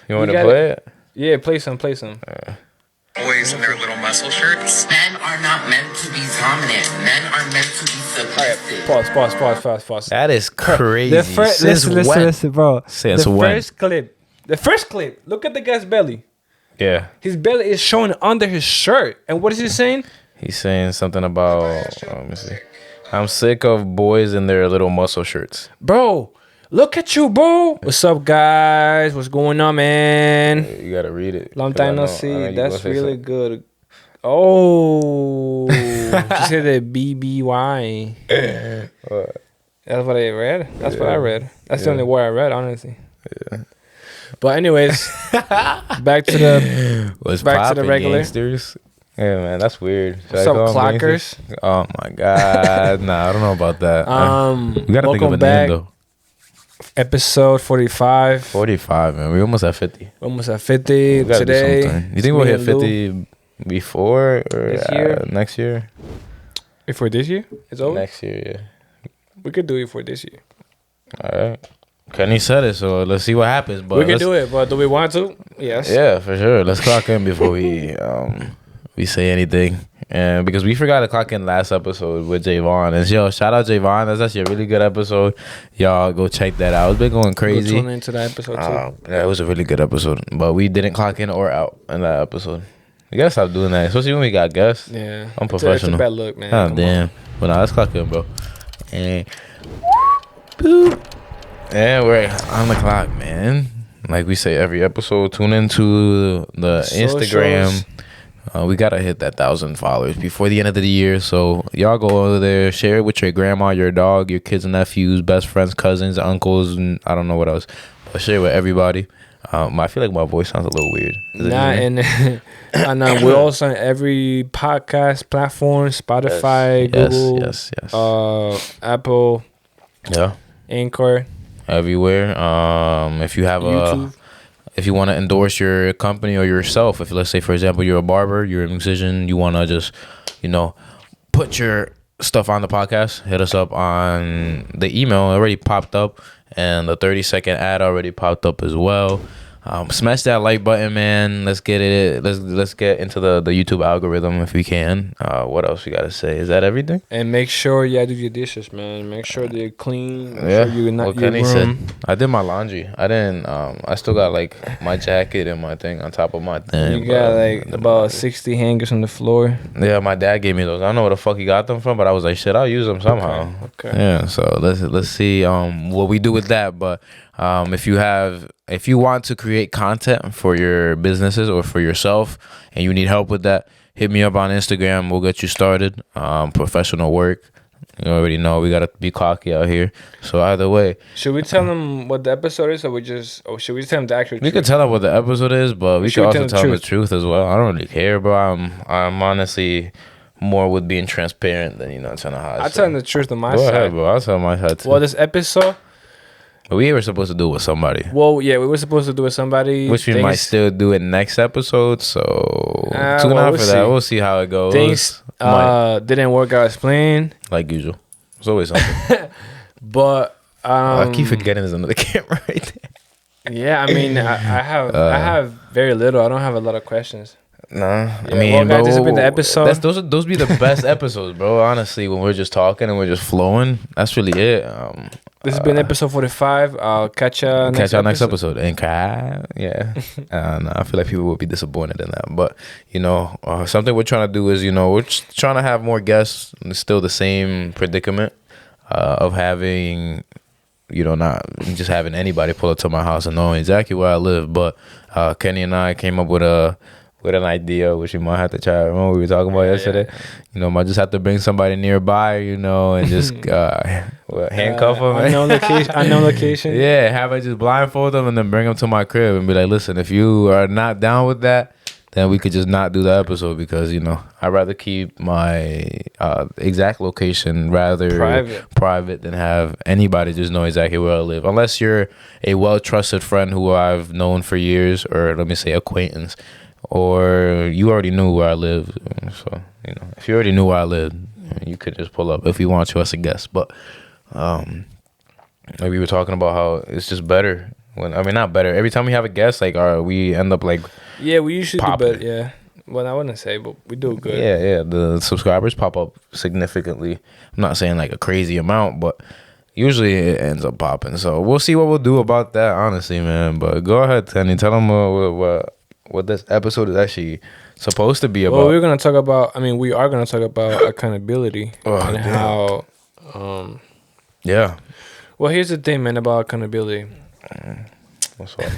You want to play it? Yeah, play some. Boys in their little muscle shirts. Men are not meant to be dominant. Men are meant to be submissive. Pause. That is crazy. Listen, bro. Since when? The first clip. Look at the guy's belly. Yeah. His belly is showing under his shirt. And what is he saying? He's saying something about, let me see. I'm sick of boys in their little muscle shirts. Bro, look at you, bro. What's up, guys? What's going on, man? You got to read it. Long time no see. That's really good. Oh. Just say the BBY. That's what I read. That's what I read. That's the only word I read, honestly. Yeah. But anyways, back to the regular. Gangsters? Yeah, man, that's weird. What's up, clockers? Oh my god, nah, I don't know about that. We gotta think of a name though. Episode 45. 45, man. We almost at 50. Almost at 50 today. You think we'll hit 50 before or this year? Next year? Before this year? It's over. Next year, yeah. We could do it for this year. All right. Kenny said it, so let's see what happens. But we can do it, but do we want to? Yes. Yeah, for sure. Let's clock in before we say anything. And because we forgot to clock in last episode with Javon. And yo, shout out Javon. That's actually a really good episode. Y'all go check that out. It's been going crazy. Go tune into that episode too. Yeah, it was a really good episode. But we didn't clock in or out in that episode. We gotta stop doing that, especially when we got guests. Yeah. I'm professional. It's a bad look, man. Oh, damn. Well, nah, let's clock in, bro. And boop. And we're on the clock, man. Like we say every episode, tune into the Instagram. We gotta hit that 1,000 followers before the end of the year. So y'all go over there, share it with your grandma, your dog, your kids and nephews, best friends, cousins, uncles, and I don't know what else. But share it with everybody. I feel like my voice sounds a little weird. And we're also on every podcast platform: Spotify, Google, yes. Apple, Anchor, everywhere. If you have YouTube. If you want to endorse your company or yourself, if let's say, for example, you're a barber, you're a musician, you want to just, put your stuff on the podcast, hit us up on the email. It already popped up, and the 30-second ad already popped up as well. Smash that like button, man. Let's get it. Let's get into the YouTube algorithm if we can. What else we gotta say? Is that everything? And make sure you do your dishes, man. Make sure they're clean. Yeah. Sure you're not What Kenny said. I did my laundry. I didn't. I still got like my jacket and my thing on top of my thing. You got like about 60 hangers on the floor. Yeah, my dad gave me those. I don't know where the fuck he got them from, but I was like, shit, I'll use them somehow. Okay. Yeah. So let's see what we do with that, but. If you want to create content for your businesses or for yourself and you need help with that, hit me up on Instagram. We'll get you started. Professional work. You already know we gotta be cocky out here. So either way, should we tell them what the episode is, or should we tell them the actual? We could tell them what the episode is, but we could also tell them the truth as well. I don't really care, bro. I'm honestly more with being transparent than trying to hide. I'll tell them the truth on my side. Go ahead, bro. I'll tell my side too. Well, this episode. We were supposed to do it with somebody. Well, yeah, we were supposed to do it with somebody. Which we might still do it next episode. So tune out for that. We'll see how it goes. Things didn't work out as planned. Like usual. It's always something. But I keep forgetting there's another camera right there. Yeah, I mean, I have very little. I don't have a lot of questions. Nah, yeah, I mean, bro, this has been the episode. Those be the best episodes, bro. Honestly, when we're just talking and we're just flowing, that's really it. This has been episode 45. I'll catch you next episode. And yeah, I feel like people will be disappointed in that. But something we're trying to do is we're just trying to have more guests. It's still the same predicament of having not just having anybody pull up to my house and knowing exactly where I live. But Kenny and I came up with an idea, which you might have to try. Remember what we were talking about yesterday? Yeah. Might just have to bring somebody nearby, and just handcuff them. Unknown location. Yeah, have I just blindfold them and then bring them to my crib and be like, listen, if you are not down with that, then we could just not do the episode because, I'd rather keep my exact location private than have anybody just know exactly where I live. Unless you're a well-trusted friend who I've known for years, or let me say acquaintance, or you already knew where I live. So, if you already knew where I live, you could just pull up if you want to as a guest. But like we were talking about how it's just better When I mean, not better. Every time we have a guest, like, we end up like, Yeah, we usually popping. do better. Yeah. Well, I wouldn't say, but we do good. yeah, the subscribers pop up significantly. I'm not saying like a crazy amount, but usually it ends up popping. So we'll see what we'll do about that, honestly, man. But go ahead, Tenny. Tell them what this episode is actually supposed to be about. Well, we are gonna talk about accountability and damn. how. Yeah. Well, here's the thing, man, about accountability. What's up?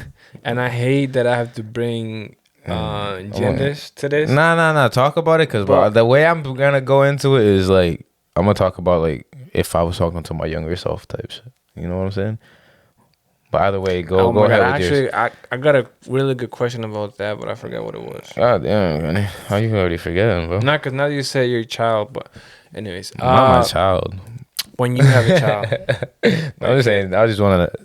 And I hate that I have to bring genders to this. Nah. Talk about it, because the way I'm gonna go into it is like I'm gonna talk about like if I was talking to my younger self type shit. You know what I'm saying? But either way, go ahead with yours. I got a really good question about that, but I forgot what it was. God damn, man. How you already forgetting, bro? Not because now you say you're a child, but anyways. Not my child. When you have a child. I'm just saying, I just want to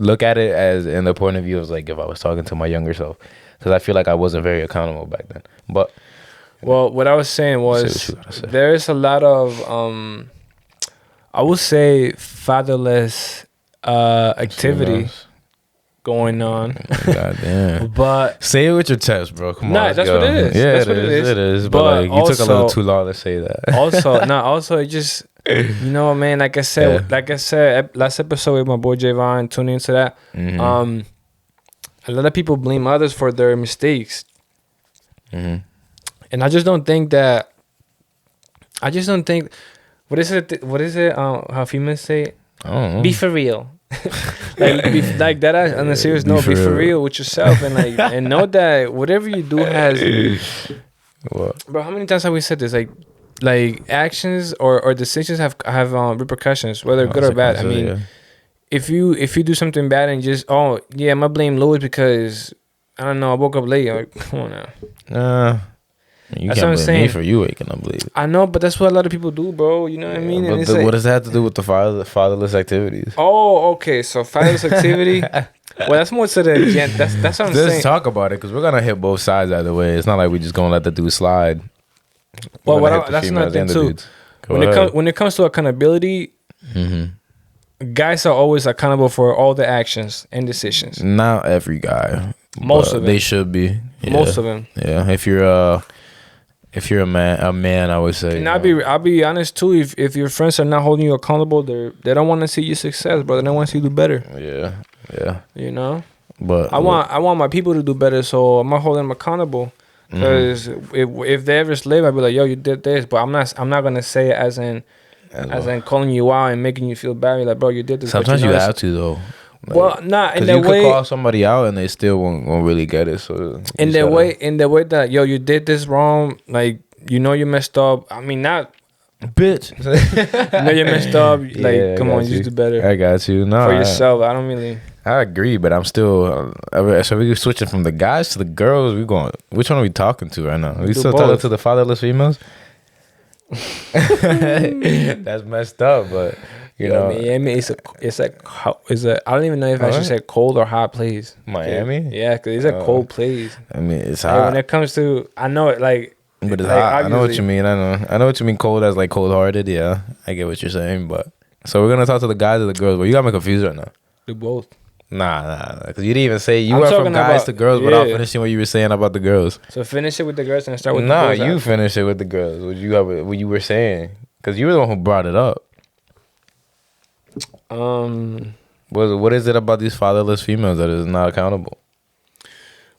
look at it as in the point of view of like if I was talking to my younger self. Because I feel like I wasn't very accountable back then. But well, what I was saying was there is a lot of I would say fatherless activity going on. God damn. But say it with your chest, bro. Come on. Nah, that's go. what it is. Yeah, that's what it is. It is. But like, you took a little too long to say that. Also it just you know, man, like I said, last episode with my boy Javon, tune into that. Mm-hmm. A lot of people blame others for their mistakes. Mm-hmm. And I just don't think what is it how females say it? I don't know. Be for real. like that on a serious note, be for real with yourself and like and know that whatever you do has What? Bro, how many times have we said this? Like actions or decisions have repercussions, whether good or bad. I mean, if you do something bad and just I'm gonna blame Louis because I don't know, I woke up late. Like, come on now. You that's can't what I'm blame me saying. for you waking up late. I know, but that's what a lot of people do, bro. You know what I mean? But what does that have to do with the fatherless activities? Oh, okay. So fatherless activity. Well, that's more to the that's what I'm saying. Let's talk about it because we're gonna hit both sides either way. It's not like we just gonna let the dude slide. Well, that's another thing too. When it comes to accountability, guys are always accountable for all the actions and decisions. Not every guy. Most of them. They should be. Yeah. Most of them. Yeah. If you're a man, I would say. And I'll be honest too. If your friends are not holding you accountable, they don't want to see your success, bro. They don't want to see you do better. Yeah. You know. But I want my people to do better, so I'm not holding them accountable. Because if they ever slip, I'd be like, yo, you did this, but I'm not gonna say it as in calling you out and making you feel bad. You're like, bro, you did this. Sometimes you have to though. Like, well, not in that way. Because you could call somebody out and they still won't really get it. So in the way that yo, you did this wrong. Like you know you messed up. I mean, not bitch. You know you messed up. Like come on, you just do better. I got you. No, for yourself. I don't really. I agree, but I'm still. So we switching from the guys to the girls. We going. Which one are we talking to right now? We still talking to the fatherless females. That's messed up, but you know, Miami is a. I don't even know if I should say cold or hot place. Miami, yeah, because it's a cold place. I mean, it's hot. Like, when it comes to, I know it like. But it's hot. I know what you mean. I know what you mean. Cold as like cold hearted. Yeah, I get what you're saying. But so we're gonna talk to the guys or the girls. But you got me confused right now. Do both. Nah. Because you didn't even say you went from guys to girls without finishing what you were saying about the girls. So finish it with the girls and start with the girls. Nah, you finish it with the girls. What you were saying? Because you were the one who brought it up. What is it about these fatherless females that is not accountable?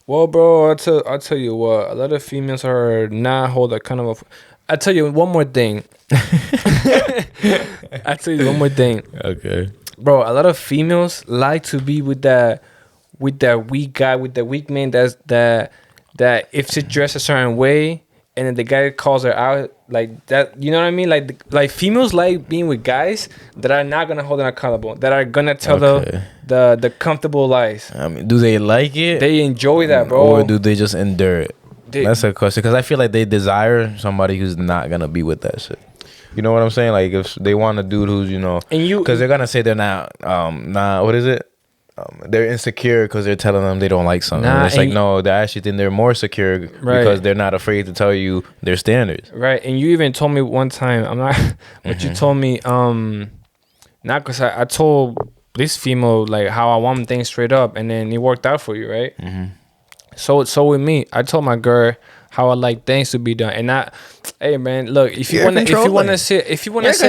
Well, bro, I'll tell you what. A lot of females are not held accountable. I'll tell you one more thing. Okay. Bro, a lot of females like to be with that weak guy, with the weak man that if she dressed a certain way and then the guy calls her out like that, you know what I mean? Like females like being with guys that are not gonna hold them accountable, that are gonna tell the comfortable lies. I mean, do they like it? They enjoy that, bro. Or do they just endure it? That's a question. Because I feel like they desire somebody who's not gonna be with that shit. You know what I'm saying? Like if they want a dude who's, you know, because they're gonna say they're not what is it? They're insecure because they're telling them they don't like something. It's like no, they actually think they're more secure because they're not afraid to tell you their standards. Right, and you even told me one time, I'm not, but you told me not because I told this female like how I want things straight up, and then it worked out for you, right? Mm-hmm. So with me, I told my girl how I like things to be done, and I, hey man, look, if you wanna say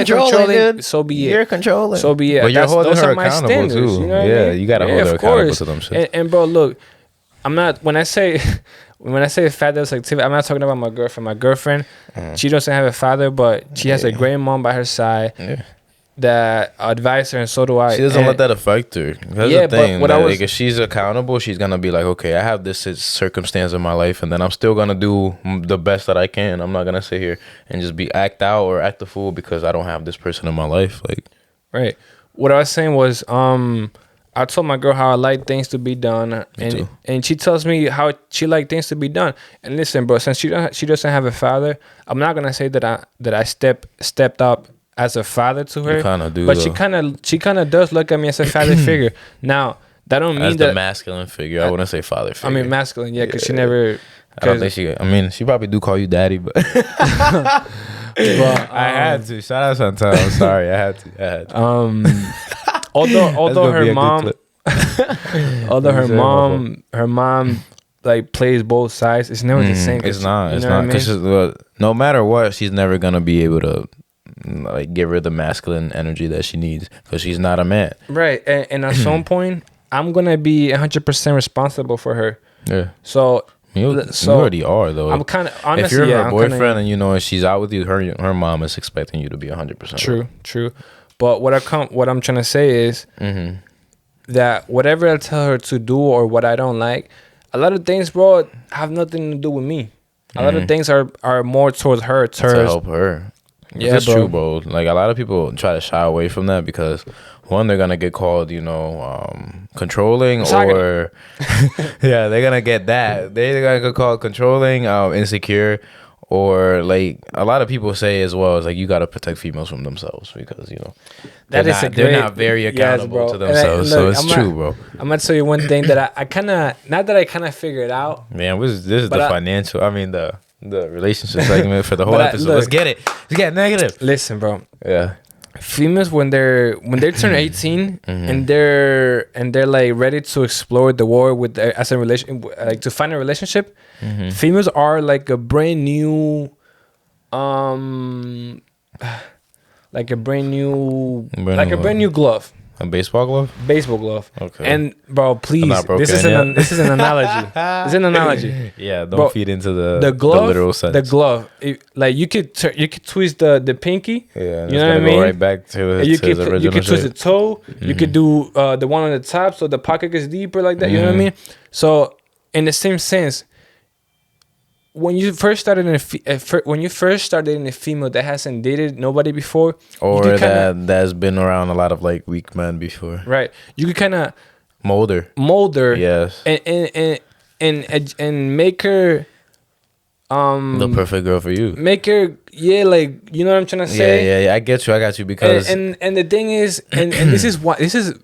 controlling, so be it. You're controlling. So be it. But you're holding her accountable standards, too. you know what I mean? You gotta hold her accountable to them shit. And bro, look, I'm not when I say fatherless activity, I'm not talking about my girlfriend. My girlfriend, she doesn't have a father, but she has a great mom by her side. Yeah. That advise her, and so do I. She doesn't let that affect her. That's Yeah, the thing. but Like, if she's accountable, she's gonna be like, okay, I have this circumstance in my life, and then I'm still gonna do the best that I can. I'm not gonna sit here and just act out or act the fool because I don't have this person in my life. Like, right. What I was saying was, I told my girl how I like things to be done, and she tells me how she like things to be done. And listen, bro, since she doesn't have a father, I'm not gonna say that I stepped up as a father to her. You kind of do, but though. she kind of does look at me as a father figure. Now that don't mean as that the masculine figure. I wouldn't say father figure. I mean masculine, yeah, because she never. I don't think she. I mean, she probably do call you daddy, but. But, I had to. Shout out Chantal. I'm sorry. I had to. Although her mom, her mom like plays both sides. It's never the same. It's not. It's you know not because no matter what, she's never gonna be able to like give her the masculine energy that she needs because she's not a man. Right, and at some point, I'm gonna be 100% responsible for her. Yeah. So. You already are though. I'm kind of honestly. If you're her I'm boyfriend kinda, and you know she's out with you, her mom is expecting you to be 100%. True. But what I'm trying to say is that whatever I tell her to do or what I don't like, a lot of things, bro, have nothing to do with me. A lot of things are more towards her, to help her. Yeah, it's true, bro. Like a lot of people try to shy away from that because one, they're gonna get called, controlling, or yeah, they're gonna get that. They're gonna get called controlling, insecure, or like a lot of people say as well is like you gotta protect females from themselves because they're not very accountable to themselves. So it's true, bro. I'm gonna tell you one thing that I kind of not that I kind of figured out. Man, this is the financial. I mean the relationship segment for the whole episode. Let's get it. Let's get negative. Listen, bro. Yeah. Females when they turn 18 and they're like ready to explore the world with as a relation, like to find a relationship, females are like a brand new glove. A baseball glove? Baseball glove. Okay. And bro, please, this is an analogy. It's an analogy. Yeah, don't feed into the glove, the literal sense. The glove, like you could twist the pinky. Yeah, you know what I mean. Go right back to his original. You could twist the toe. You could do the one on the top, so the pocket gets deeper like that. You know what I mean. So in the same sense, when you first started in a female that hasn't dated nobody before, or that's been around a lot of like weak men before, right? You could kind of mold her, yes, and make her the perfect girl for you. Make her, yeah, like you know what I'm trying to say. Yeah. I got you because and the thing is, and this is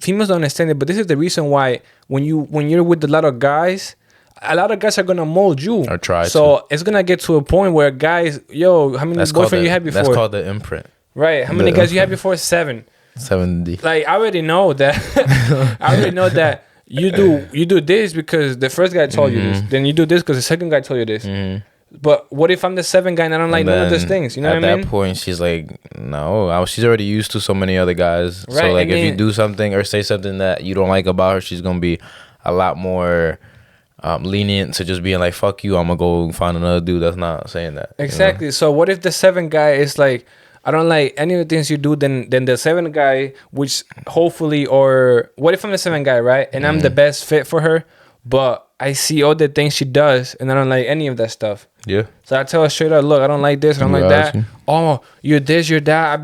females don't understand it, but this is the reason why when you're with a lot of guys are gonna mold you or try. So it's gonna get to a point where guys, how many boyfriends you had before? That's called the imprint, right? How many guys you had before? 7. 70. Like I already know that. You do this because the first guy told you this. Then you do this because the second guy told you this. But what if I'm the 7th guy and I don't like none of those things? You know what I mean? At that point, she's like, no. She's already used to so many other guys. Right, so like, if you do something or say something that you don't like about her, she's gonna be a lot more lenient to just being like, fuck you, I'm gonna go find another dude that's not saying that. Exactly. So what if the 7th guy is like, I don't like any of the things you do, then the 7th guy, which hopefully, or what if I'm the 7th guy, right? And I'm the best fit for her, but I see all the things she does and I don't like any of that stuff. Yeah. So I tell her straight up, look, I don't like this, I don't like that. Oh, you're this, you're that.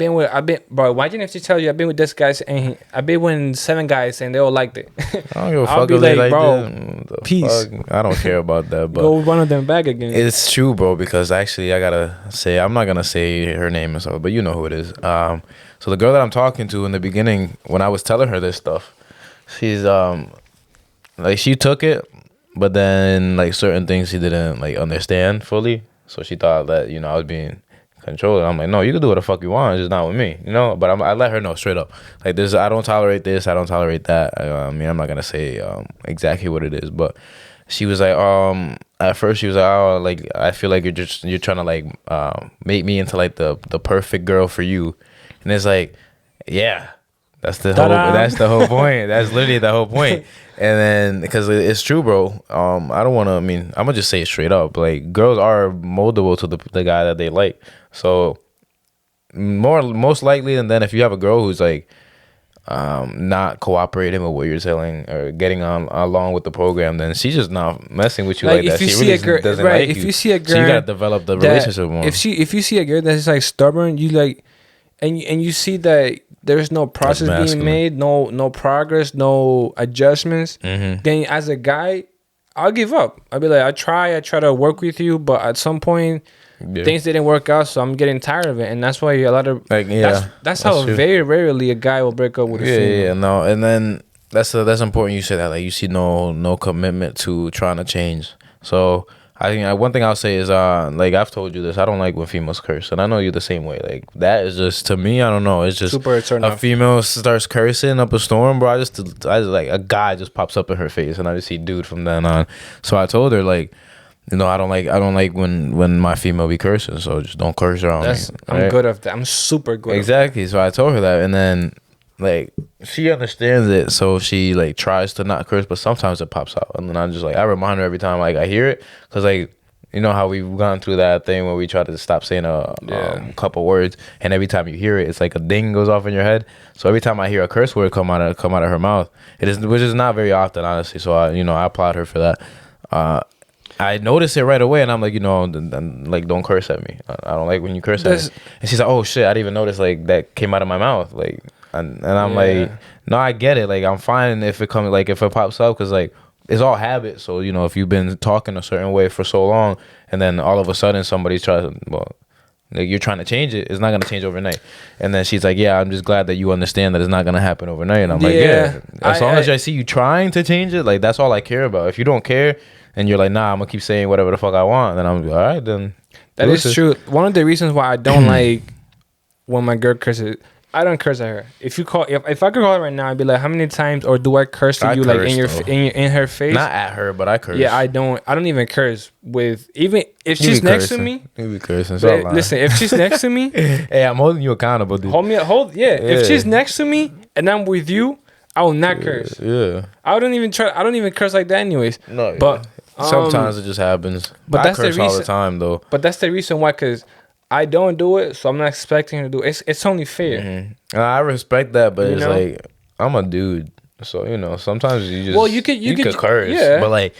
Bro, imagine if she tells you I've been with this guy and I've been with 7 guys and they all liked it. I don't give a fuck. I'll be like, bro, peace. Fuck? I don't care about that. But go one of them back again. It's true, bro, because actually I gotta say, I'm not gonna say her name and stuff, but you know who it is. So the girl that I'm talking to in the beginning, when I was telling her this stuff, she's like she took it, but then like certain things she didn't like understand fully. So she thought that I was being control it. I'm like, no, you can do what the fuck you want, it's just not with me, you know. But I let her know straight up, like, this, I don't tolerate this, I don't tolerate that. I mean, I'm not gonna say exactly what it is, but she was like, at first she was like, oh, like, I feel like you're trying to like make me into like the perfect girl for you, and it's like, yeah. That's the whole point. That's literally the whole point. And then, because it's true, bro. I don't want to. I mean, I'm gonna just say it straight up. Like, girls are moldable to the guy that they like. So, most likely, and then if you have a girl who's like, not cooperating with what you're telling or getting on along with the program, then she's just not messing with you like that. She really doesn't like you. If you see a girl, so you gotta develop the relationship more. If you see a girl that's like stubborn, you like, and you see that there's no process being made, no progress, no adjustments, then as a guy, I'll give up. I'll be like, I try to work with you, but at some point, things didn't work out, so I'm getting tired of it, and that's why a lot of that's how true. Very rarely a guy will break up with a female. No, and then that's important. You say that, like, you see no commitment to trying to change. So I think one thing I'll say is, like, I've told you this, I don't like when females curse, and I know you're the same way. Like, that is just, to me, I don't know, it's just super a female starts cursing up a storm, bro. I just like, a guy just pops up in her face, and I just see dude from then on. So I told her, like, you know, I don't like when my female be cursing, so just don't curse around me. I'm good at that. I'm super good. Exactly. So I told her that, and then, like, she understands it, so she like tries to not curse, but sometimes it pops out, and then I'm just like, I remind her every time, like, I hear it, because, like, you know how we've gone through that thing where we try to stop saying a couple words, and every time you hear it, it's like a ding goes off in your head. So every time I hear a curse word come out of her mouth, which is not very often, honestly. So I applaud her for that. I noticed it right away, and I'm like, you know, like, don't curse at me. I don't like when you curse at me. And she's like, oh shit, I didn't even notice, like, that came out of my mouth, like. And I'm like, no, I get it. Like, I'm fine if it comes, like, if it pops up, because, like, it's all habit. So, you know, if you've been talking a certain way for so long, and then all of a sudden somebody tries to, well, like, you're trying to change it, it's not going to change overnight. And then she's like, yeah, I'm just glad that you understand that it's not going to happen overnight. And I'm like, yeah, as long as I see you trying to change it, like, that's all I care about. If you don't care and you're like, nah, I'm going to keep saying whatever the fuck I want, then I'm like, all right, then. That is true. One of the reasons why I don't like when my girl curses, I don't curse at her. If I could call her right now, I'd be like, how many times, or do I curse at you, like, in her face? Not at her, but I curse. Yeah, I don't even curse with, even if she's next to me. You be cursing. Listen, if she's next to me, hey, I'm holding you accountable, dude. If she's next to me and I'm with you, I will not curse. Yeah. I don't even curse like that, anyways. No, but sometimes it just happens. But that's I curse all the time, though. But that's the reason why, because I don't do it, so I'm not expecting her to do it. It's only fair. Mm-hmm. I respect that, but it's like, I'm a dude, so, you know, sometimes you just you could curse, but, like,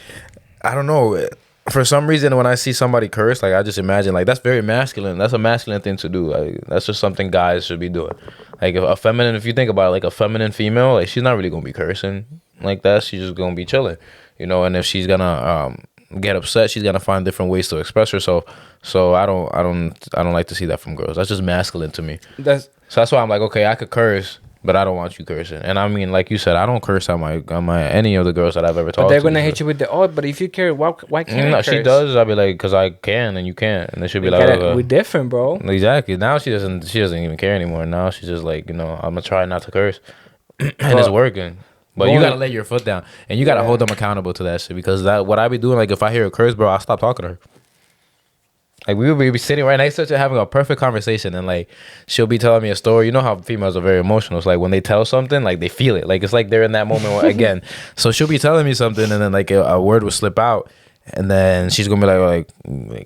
I don't know. For some reason, when I see somebody curse, like, I just imagine, like, that's very masculine. That's a masculine thing to do. Like, that's just something guys should be doing. Like, if you think about it, like, a feminine female, like, she's not really gonna be cursing like that. She's just gonna be chilling, you know. And if she's gonna get upset, she's gonna find different ways to express herself. So I don't like to see that from girls. That's just masculine to me. So that's why I'm like, okay, I could curse, but I don't want you cursing. And I mean, like you said, I don't curse on my any of the girls that I've ever talked to. But they're gonna hit you with the but if you care, why can't I curse? She does. I'll be like, because I can and you can't, and they should be like, we're different, bro. Exactly. Now she doesn't even care anymore. Now she's just like, you know, I'm gonna try not to curse, and it's working. But you gotta lay your foot down, and you gotta hold them accountable to that shit, because what I be doing, like, if I hear a curse, bro, I'll stop talking to her. Like, we would be sitting right next to each other having a perfect conversation, and, like, she'll be telling me a story. You know how females are very emotional. It's like, when they tell something, like, they feel it. Like, it's like they're in that moment again. So she'll be telling me something, and then, like, a word will slip out, and then she's gonna be like,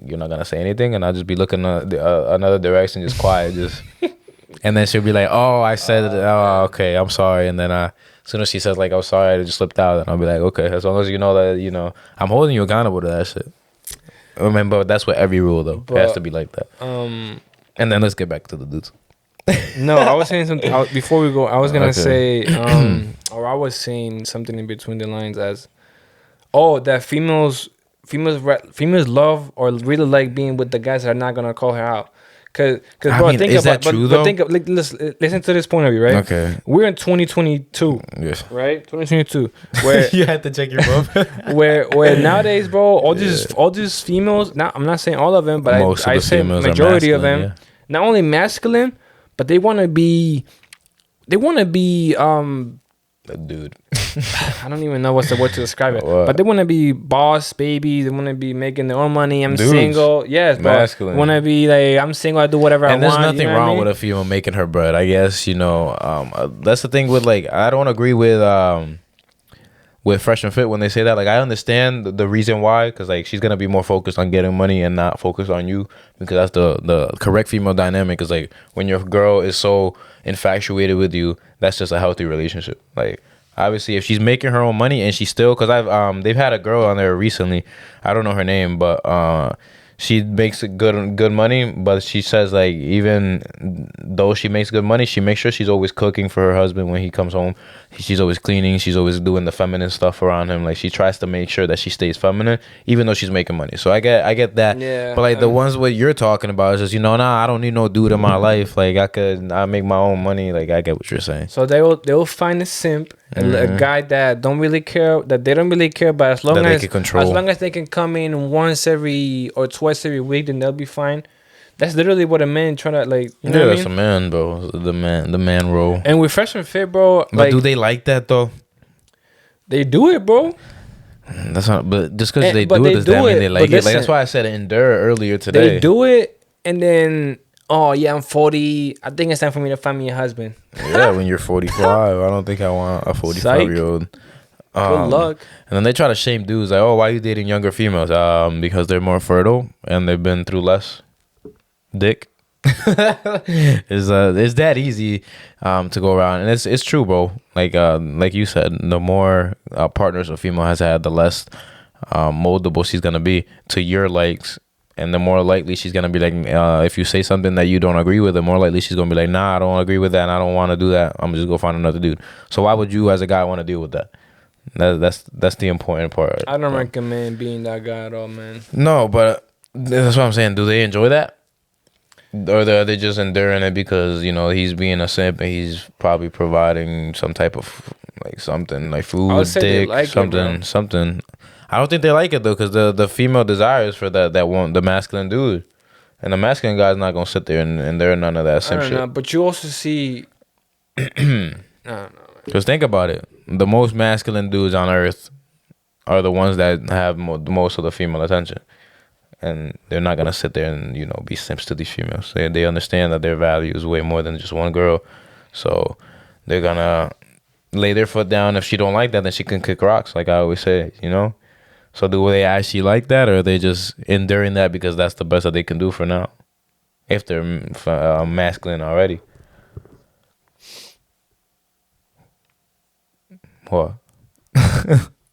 you're not gonna say anything, and I'll just be looking another direction, just quiet, and then she'll be like, oh, I said it. Oh, okay, I'm sorry. And then as soon as she says, like, I'm sorry, I just slipped out, and I'll be like, okay, as long as you know that, you know, I'm holding you accountable to that shit. Remember, that's what every rule, though. It has to be like that. And then let's get back to the dudes. No, I was saying something before we go. I was gonna say, or I was saying something in between the lines as, that females love or really like being with the guys that are not gonna call her out. Cause bro, think is about, that true, though? But think of, like, listen to this point of view, right? Okay. We're in 2022. Yes. Right? 2022. Where you had to check your phone. where nowadays, bro, all these females. Now, I'm not saying all of them, but I say majority of them. not only masculine, but they want to be A dude. I don't even know what's the word to describe it. What? But they want to be boss baby. They want to be making their own money. I'm Dudes. single. Yes, bro. Masculine. Want to be like, I'm single. I do whatever I And want. there's nothing you know wrong what I mean? with a female making her bread. I guess, that's the thing with, like, I don't agree with Fresh and Fit when they say that. Like, I understand the reason why, because, like, she's gonna be more focused on getting money and not focused on you, because that's the correct female dynamic. Is like, when your girl is so infatuated with you, that's just a healthy relationship. Like, obviously, if she's making her own money and she's still, because they've had a girl on there recently, I don't know her name, but she makes good money, but she says, like, even though she makes good money, she makes sure she's always cooking for her husband when he comes home. She's always cleaning. She's always doing the feminine stuff around him. Like, she tries to make sure that she stays feminine, even though she's making money. So I get that. Yeah, But, like, the ones what you're talking about is just, nah, I don't need no dude in my life. Like, I make my own money. Like, I get what you're saying. So they will find a simp, a guy that they don't really care, but as long That they as can control. as long as they can come in once every or twice every week, then they'll be fine. That's literally what a man trying to, like. You know what I That's mean? a man, bro. The man role. And with Fresh and Fit, bro, But like, do they like that though? they do it, bro. That's not. But just because they But do they it, does do that mean it, they but like it? Like, listen, that's why I said endure earlier today. They do it, and then, oh yeah, I'm 40. I think it's time for me to find me a husband. Yeah, when you're 45, I don't think I want a 45-year-old. Good luck. And then they try to shame dudes like, oh, why are you dating younger females? Because they're more fertile and they've been through less dick. It's that easy to go around, and it's true, bro. Like you said, the more partners a female has had, the less moldable she's gonna be to your likes, and the more likely she's gonna be like, if you say something that you don't agree with, the more likely she's gonna be like, nah, I don't agree with that, and I don't want to do that. I'm just gonna find another dude. So why would you, as a guy, want to deal with that? That's the important part. I don't recommend being that guy at all, man. No, but that's what I'm saying. Do they enjoy that? Or are they just enduring it because, he's being a simp and he's probably providing some type of, like, something, like food, I would say they dick, like it, bro. something. I don't think they like it, though, because the female desires for that one, the masculine dude. And the masculine guy's not going to sit there and there none of that I simp don't shit. know, but you also see. I don't know. Because think about it. The most masculine dudes on earth are the ones that have most of the female attention. And they're not going to sit there and, be simps to these females. They understand that their value is way more than just one girl. So they're going to lay their foot down. If she don't like that, then she can kick rocks, like I always say, So do they actually like that, or are they just enduring that because that's the best that they can do for now? If they're masculine already. What?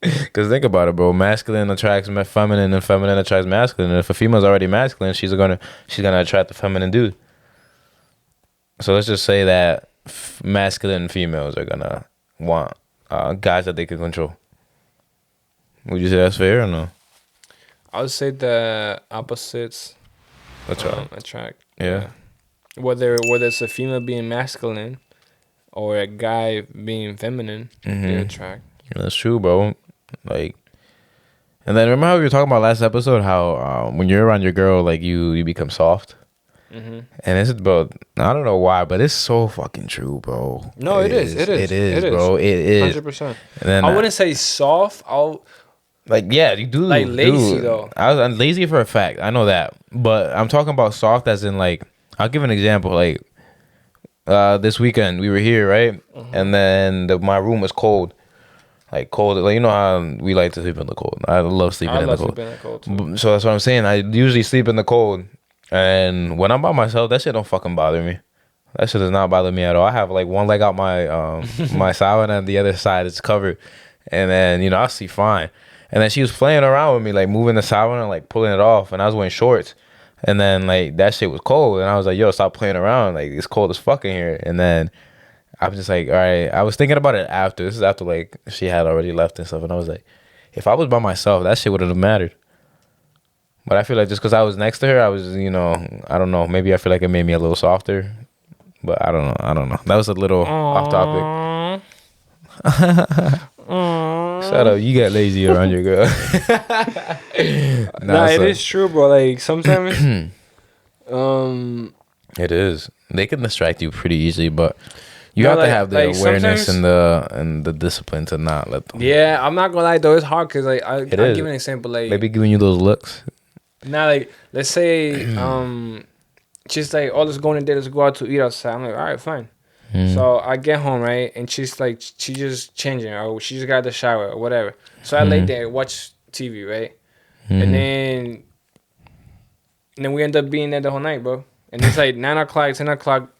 Because think about it, bro. Masculine attracts feminine, and feminine attracts masculine. And if a female's already masculine, she's gonna attract the feminine dude. So let's just say that masculine females are gonna want guys that they can control. Would you say that's fair or no? I would say the opposites attract. Yeah. Whether it's a female being masculine or a guy being feminine, they attract. That's true, bro. Like, and then remember how we were talking about last episode how when you're around your girl, like you become soft. And it's, bro, I don't know why, but it's so fucking true, bro. No, it is, bro. It is 100%. And then I wouldn't say soft. yeah, you do Like lazy, though. I'm lazy for a fact. I know that, but I'm talking about soft as in, like, I'll give an example. Like, this weekend we were here, right? And then my room was cold. Like, cold, like, you know how we like to sleep in the cold. I love sleeping in the cold. Sleeping in the cold too. So that's what I'm saying. I usually sleep in the cold, and when I'm by myself, that shit don't fucking bother me. That shit does not bother me at all. I have like one leg out my my sauna, and the other side is covered, and then I sleep fine. And then she was playing around with me, like moving the sauna and like pulling it off, and I was wearing shorts. And then like that shit was cold, and I was like, "Yo, stop playing around! Like, it's cold as fuck in here." And then I was just like, all right. I was thinking about it after. This is after, like, she had already left and stuff. And I was like, if I was by myself, that shit wouldn't have mattered. But I feel like just because I was next to her, I was, I don't know. Maybe I feel like it made me a little softer. But I don't know. That was a little off topic. Shut up. You got lazy around your girl. Nah, it is true, bro. Like, sometimes, It is. They can distract you pretty easily, but you No, have like- to have the like awareness sometimes- and the discipline to not let them. Yeah, I'm not gonna lie though, it's hard because like I'll is. give an example. Like They be giving you those looks. now, like let's say she's like, oh, let's go on a date, let's go out to eat outside. I'm like, all right, fine. So I get home, right, and she's like, she just changing, or she just got out the shower or whatever. So I lay there, watch TV, right, and then we end up being there the whole night, bro. And it's like 9 o'clock, 10 o'clock.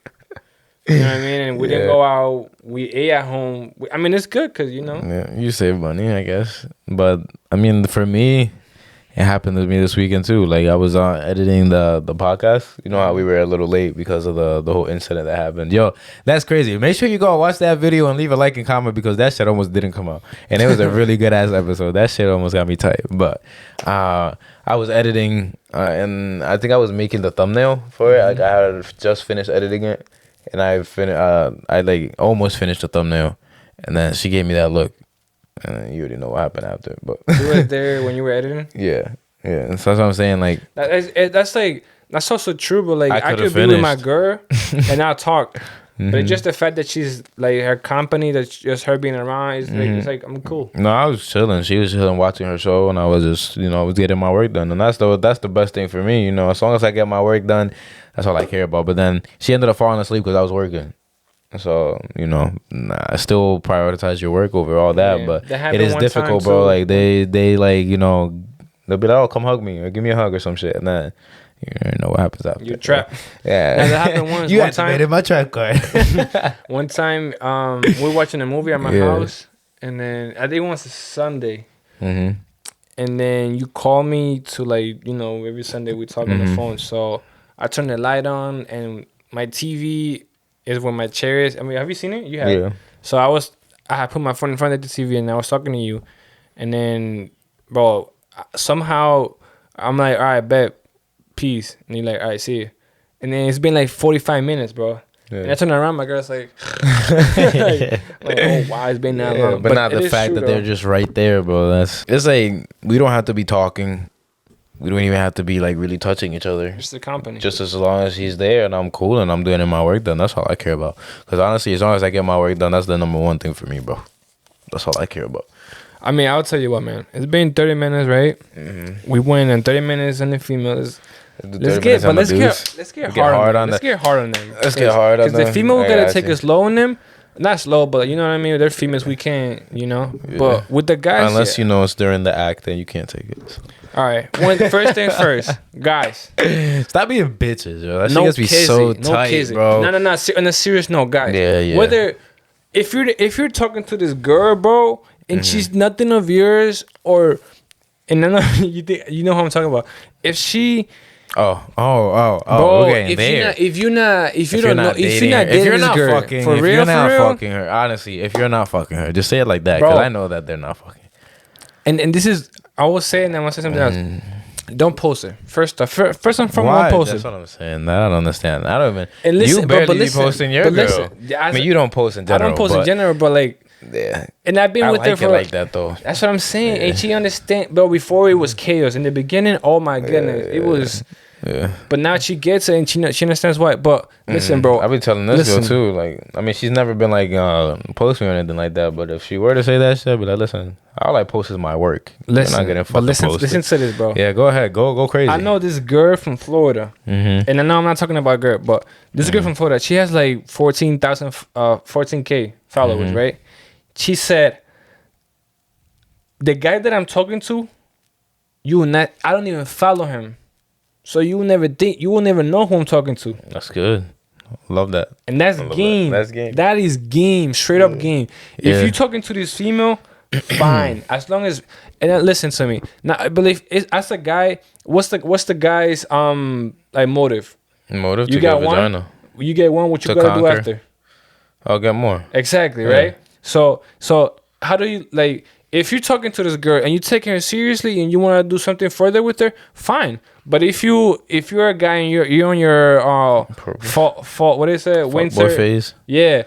You know what I mean? And we didn't go out. We ate at home. I mean, it's good because, you know. Yeah, you save money, I guess. But I mean, for me, it happened to me this weekend too. Like I was editing the podcast. You know how we were a little late because of the whole incident that happened. Yo, that's crazy. Make sure you go watch that video and leave a like and comment because that shit almost didn't come out. And it was a really good ass episode. That shit almost got me tight. But I was editing and I think I was making the thumbnail for it. Like I had just finished editing it, and I like almost finished the thumbnail, and then she gave me that look. And you already know what happened after, but You were there when you were editing? yeah. And so that's what I'm saying. Like that's also true, but like I could've could be with my finished. girl and I'll talk. But it's just the fact that she's like her company, that's just her being around, is like it's like I'm cool. No, I was chilling. She was chilling, watching her show, and I was just, I was getting my work done, and that's the best thing for me. As long as I get my work done, that's all I care about. But then she ended up falling asleep because I was working. So I still prioritize your work over all that, Yeah. but That it happened is one difficult, time, bro. too. Like they like they'll be like, oh, come hug me or give me a hug or some shit, and then you know what happens after. You're trapped. Yeah, Now, that happened once. You One time- activated my trap card. One time, we were watching a movie at my Yeah. house, and then I think it was a Sunday, Mm-hmm. and then you call me to like every Sunday we talk on the phone. So I turn the light on, and my TV is where my chair is. I mean, have you seen it? You have. Yeah. So I had put my phone in front of the TV, and I was talking to you, and then, bro, somehow I'm like, all right, bet, peace, and you're like, all right, see you, and then it's been like 45 minutes, bro. Yeah. And I turn around, my girl's like, like, oh wow, it's been that long. But not it the is fact true, that they're though. just right there, bro. It's like we don't have to be talking. We don't even have to be like really touching each other. Just the company. Just as long as he's there and I'm cool and I'm doing my work done, that's all I care about. Because honestly, as long as I get my work done, that's the number one thing for me, bro. That's all I care about. I mean, I'll tell you what, man. It's been 30 minutes, right? Mm-hmm. We went in 30 minutes on the females. Let's get hard hard on them. the- Let's get hard on them. Let's get hard on Because the them. female we I gotta got take you. it slow on them. Not slow, but you know what I mean? They're females, we can't, But with the guys, Unless yeah. it's during the act, then you can't take it. All right. First thing first, guys. Stop being bitches, yo. That shit No gets me kissing. so No tight, kissing. bro. No. On a serious note, guys. Yeah. Whether if you're talking to this girl, bro, and she's nothing of yours, and I know you know who I'm talking about. If she, Oh. bro, Okay, if you're not dating if you're this not girl, fucking, for if real, you're not for real, fucking her, honestly, if you're not fucking her, just say it like that, because Bro. I know that they're not fucking. and this is, I will say, and I'm gonna say something else. Don't post it. First and foremost, Why? don't post That's it. what I'm saying. I don't understand. I don't even. And listen, you barely but be listen, posting your but girl. listen, I mean, you don't post in I general. don't post in but- general, but like, Yeah. and I've been I with like her it for like that though. That's what I'm saying. And she understand, bro. Before it was chaos. In the beginning, oh my goodness, it was. Yeah. But now she gets it and she understands why. But listen, bro. I've been telling this Listen. girl too. Like, I mean, she's never been like posting or anything like that. But if she were to say that shit, I'd be like, listen, all I post is my work. Listen, You're not getting but fucking listen posted. to this, bro. Yeah, go ahead, go crazy. I know this girl from Florida, and I know I'm not talking about girl, but this girl from Florida, she has like 14K followers, right? She said, the guy that I'm talking to, I don't even follow him, so you will never know who I'm talking to, That's good. Love that. and that's I love game. that. That's game. That is game, straight up game. Yeah. If you're talking to this female, fine, as long as. And then listen to me. Now I believe as a guy, what's the guy's like motive? Motive You to got get one. vagina. You get one. What you To gotta do conquer. after? I'll get more. Exactly, Yeah. right? So how do you like? If you're talking to this girl and you taking her seriously and you want to do something further with her, fine. But if you're a guy and you're on your fall what is it? Winter Boy phase. Yeah.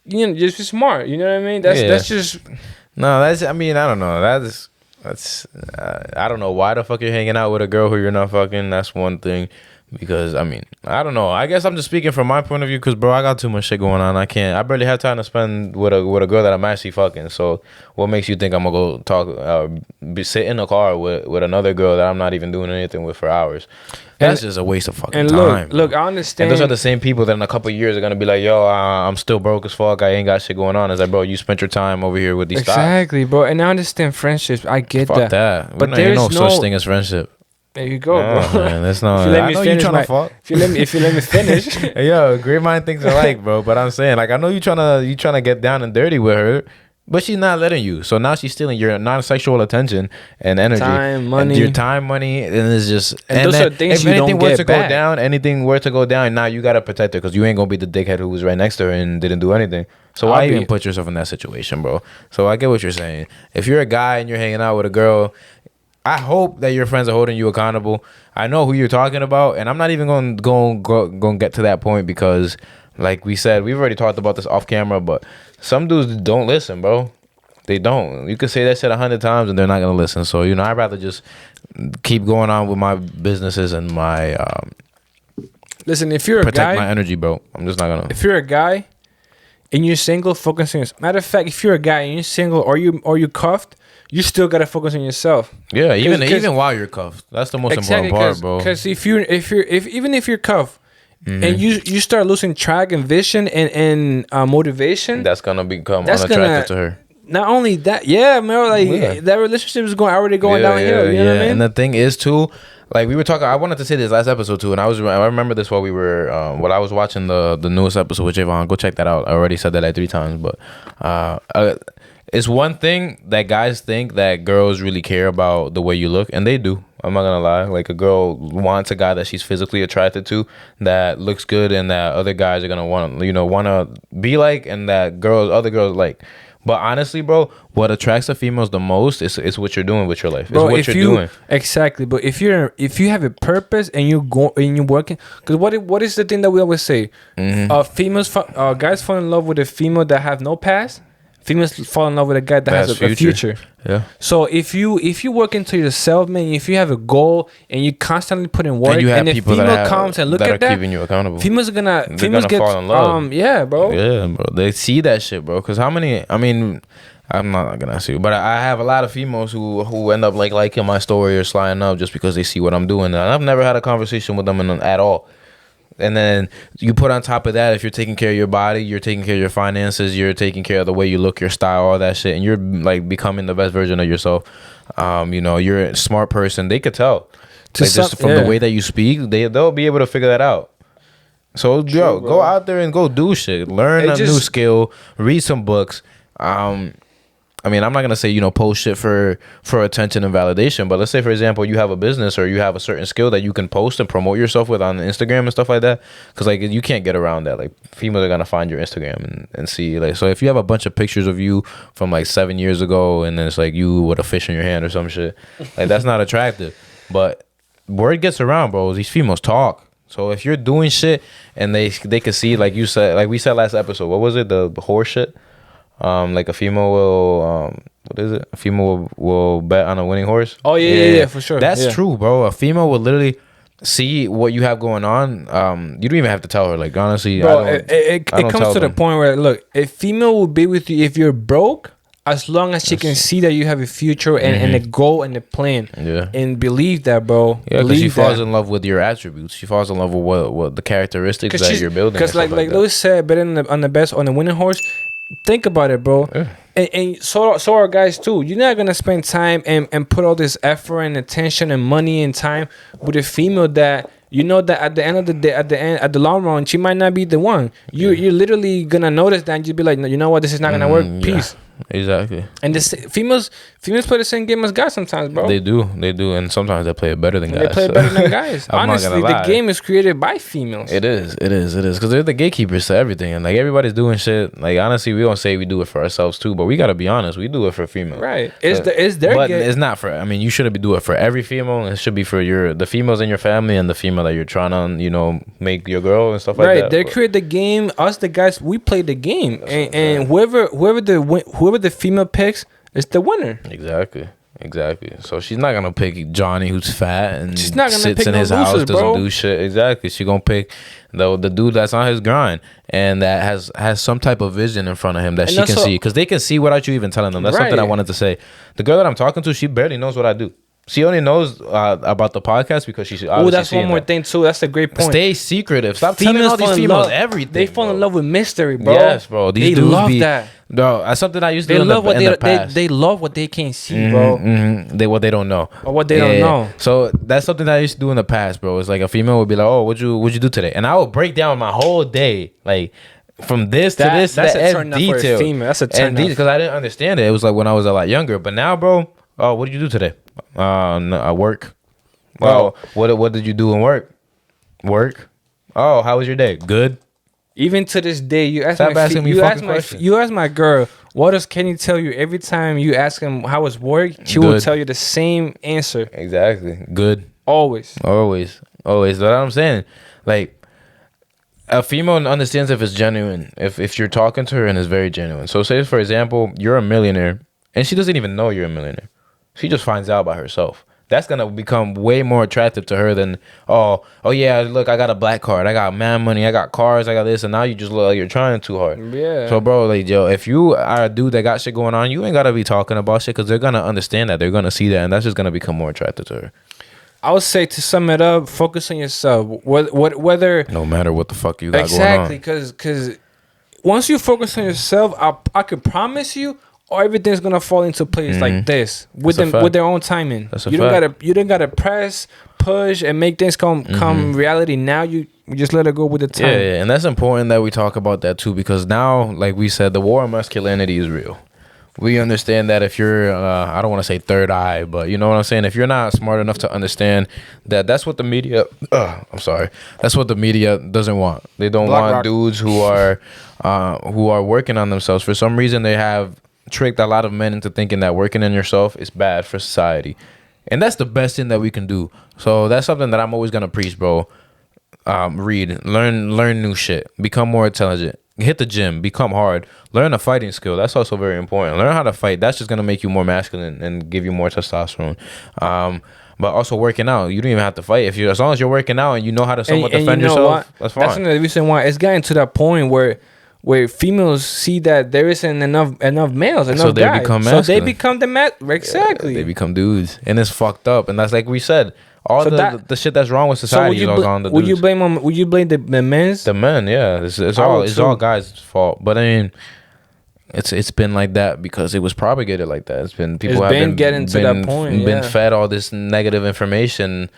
Just be smart. You know what I mean? That's just. No, I mean, I don't know. That's I don't know why the fuck you're hanging out with a girl who you're not fucking. That's one thing. Because I mean, I don't know. I guess I'm just speaking from my point of view. Because bro, I got too much shit going on. I barely have time to spend with a girl that I'm actually fucking. So what makes you think I'm gonna go talk, sit in a car with another girl that I'm not even doing anything with for hours? That's just a waste of fucking and time. Look, I understand. And those are the same people that in a couple of years are gonna be like, yo, I'm still broke as fuck. I ain't got shit going on. It's like, bro, you spent your time over here with these exactly, bro. And I understand friendships. I get fuck that. that. But There's there's no such thing as friendship. There you go, No, bro. man, that's not. If you let me I know finish you trying to fuck. If you let me finish. Yo, great mind thinks alike, bro. But I'm saying, like, I know you trying to get down and dirty with her, but she's not letting you. So now she's stealing your non-sexual attention and energy, time, money, and your time, money, and it's just. And those are things if you anything don't were get to back. go down, anything were to go down, now you gotta protect her because you ain't gonna be the dickhead who was right next to her and didn't do anything. So why even put yourself in that situation, bro? So I get what you're saying. If you're a guy and you're hanging out with a girl, I hope that your friends are holding you accountable. I know who you're talking about, and I'm not even going to get to that point because, like we said, we've already talked about this off camera. But some dudes don't listen, bro. They don't. You could say that shit 100 times, and they're not gonna listen. So I'd rather just keep going on with my businesses and my listen. If you're a protect guy, my energy, bro. I'm just not gonna. If you're a guy and you're single, focus on yourself. Matter of fact, if you're a guy and you're single or you cuffed, you still gotta focus on yourself. Yeah, even while you're cuffed, that's the most important part, bro. Because if even if you're cuffed and you start losing track and vision and motivation, that's gonna become unattractive to her. Not only that, yeah, man, like that relationship is already going downhill. You know what I mean? And the thing is too, like we were talking. I wanted to say this last episode too, and I remember this while we were while I was watching the newest episode with Javon. Go check that out. I already said that like 3 times, but it's one thing that guys think that girls really care about the way you look, and they do. I'm not gonna lie. Like a girl wants a guy that she's physically attracted to, that looks good, and that other guys are gonna want to be like, and that other girls like. But honestly, bro, what attracts the females the most is what you're doing with your life. Bro, it's what you're doing. Exactly. But if you have a purpose and you're working, because what is the thing that we always say? Guys fall in love with a female that have no past. Females fall in love with a guy that has a future. Yeah. So if you work into yourself, man, if you have a goal and you constantly put in work, and if female comes and look at that, keeping you accountable, females get fall in love. Yeah, bro. Yeah, bro. They see that shit, bro. Because how many? I mean, I'm not gonna ask you, but I have a lot of females who end up liking my story or sliding up just because they see what I'm doing, and I've never had a conversation with them at all. And then you put on top of that, if you're taking care of your body, you're taking care of your finances, you're taking care of the way you look, your style, all that shit, and you're like becoming the best version of yourself. You're a smart person. They could tell. Just from the way that you speak, they'll be able to figure that out. So go out there and go do shit. Learn a new skill. Read some books. I mean, I'm not gonna say post shit for attention and validation, but let's say for example you have a business or you have a certain skill that you can post and promote yourself with on Instagram and stuff like that, because like you can't get around that. Like females are gonna find your Instagram and see, like, so if you have a bunch of pictures of you from like 7 years ago and then it's like you with a fish in your hand or some shit, like that's not attractive. But word gets around, bro. These females talk. So if you're doing shit and they can see, like you said, like we said last episode, what was it, the horse shit? Like a female will what is it? A female will bet on a winning horse. Oh yeah, for sure. That's true, bro. A female will literally see what you have going on. You don't even have to tell her. Like honestly, bro, it comes to the point where look, a female will be with you if you're broke, as long as she can see that you have a future and a goal and a plan. Yeah. And believe that, bro. Yeah, because she falls in love with your attributes. She falls in love with what the characteristics that you're building. Because like Lewis said, betting on the winning horse. Think about it, bro. Yeah. And so are guys too. You're not gonna spend time and put all this effort and attention and money and time with a female that that at the end of the day, at the long run, she might not be the one. You're literally gonna notice that and you'll be like, no, you know what, this is not gonna work. Peace. Exactly. And this females play the same game as guys sometimes, bro. They do, and sometimes they play it better than guys. They play it better than guys. Honestly, the game is created by females. It is, because they're the gatekeepers to everything, and like everybody's doing shit. Like honestly, we don't say we do it for ourselves too, but we gotta be honest, we do it for females. Right? It's their. But it's not for. I mean, you shouldn't do it for every female. It should be for the females in your family and the female that you're trying to make your girl and stuff like that. Right? They create the game. Us, the guys, we play the game, and whoever the female picks is the winner. Exactly. Exactly. So she's not gonna pick Johnny, who's fat and She's not gonna sits pick in no his house, losers, doesn't bro. do shit. Exactly. She gonna pick the dude that's on his grind and that has some type of vision in front of him that And she can also- see, because they can see without you even telling them. That's something I Right. wanted to say. The girl that I'm talking to, she barely knows what I do. She only knows about the podcast because she's obviously Oh, that's one seeing more that. thing too. That's a great point. Stay secretive. Stop telling all these fall in females love- everything. They fall in bro. love with mystery, bro. Yes, bro. These they dudes love be, that. Bro, that's something I used to They do love what in the past. they love what they can't see, bro. What they don't know. Or what they don't know. So that's something that I used to do in the past, bro. It's like a female would be like, "Oh, what'd you do today?" And I would break down my whole day, like from this to this. That's to a turn up for a detail. female. That's a turn up. because I didn't understand it. It was like when I was a lot younger. But now, bro, oh, what did you do today? No, I work. Well, what did you do in work? Work. Oh, how was your day? Good. Even to this day, you ask Stop asking me you fucking ask my questions. you ask my girl, what does Kenny tell you every time you ask him how was work? She will Good. tell you the same answer Exactly. Good. always. Always. That's what I'm saying. Like, a female understands if it's genuine. If you're talking to her and it's very genuine. So say, for example, you're a millionaire and she doesn't even know you're a millionaire. She just finds out by herself. That's gonna become way more attractive to her than oh yeah, look, I got a black card, I got man money, I got cars, I got this, and now you just look like you're trying too hard. Yeah. So bro, like yo, if you are a dude that got shit going on, you ain't gotta be talking about shit because they're gonna understand that, they're gonna see that, and that's just gonna become more attractive to her. I would say, to sum it up, focus on yourself. Whether No matter what the fuck you got exactly, going on. because once you focus on yourself, I could promise you, everything's gonna fall into place like this with That's a them fact. with their own timing. That's a you don't fact. gotta press, push, and make things come reality. Now you just let it go with the time. Yeah, and that's important that we talk about that too, because now, like we said, the war on masculinity is real. We understand that if you're, I don't want to say third eye, but you know what I'm saying? If you're not smart enough to understand that that's what the media, that's what the media doesn't want. They don't Black want rock. dudes who are working on themselves. For some reason, they have tricked a lot of men into thinking that working on yourself is bad for society. And that's the best thing that we can do. So that's something that I'm always going to preach, bro. Read, learn new shit, become more intelligent, hit the gym, become hard, learn a fighting skill. That's also very important. Learn how to fight. That's just gonna make you more masculine and give you more testosterone. But also working out, you don't even have to fight if you, as long as you're working out and you know how to somewhat defend you know yourself. what? That's fine. That's another reason why it's gotten to that point where females see that there isn't enough males, enough So they guys. become So they masculine. become exactly. They become dudes, and it's fucked up. And that's like we said, all So the shit that's wrong with society is all on the would dudes. you blame the men's? The men, yeah, it's I all would it's too. all guys' fault. But I mean, it's been like that because it was propagated like that. It's been people It's have been been getting to that point, been yeah. fed all this negative information.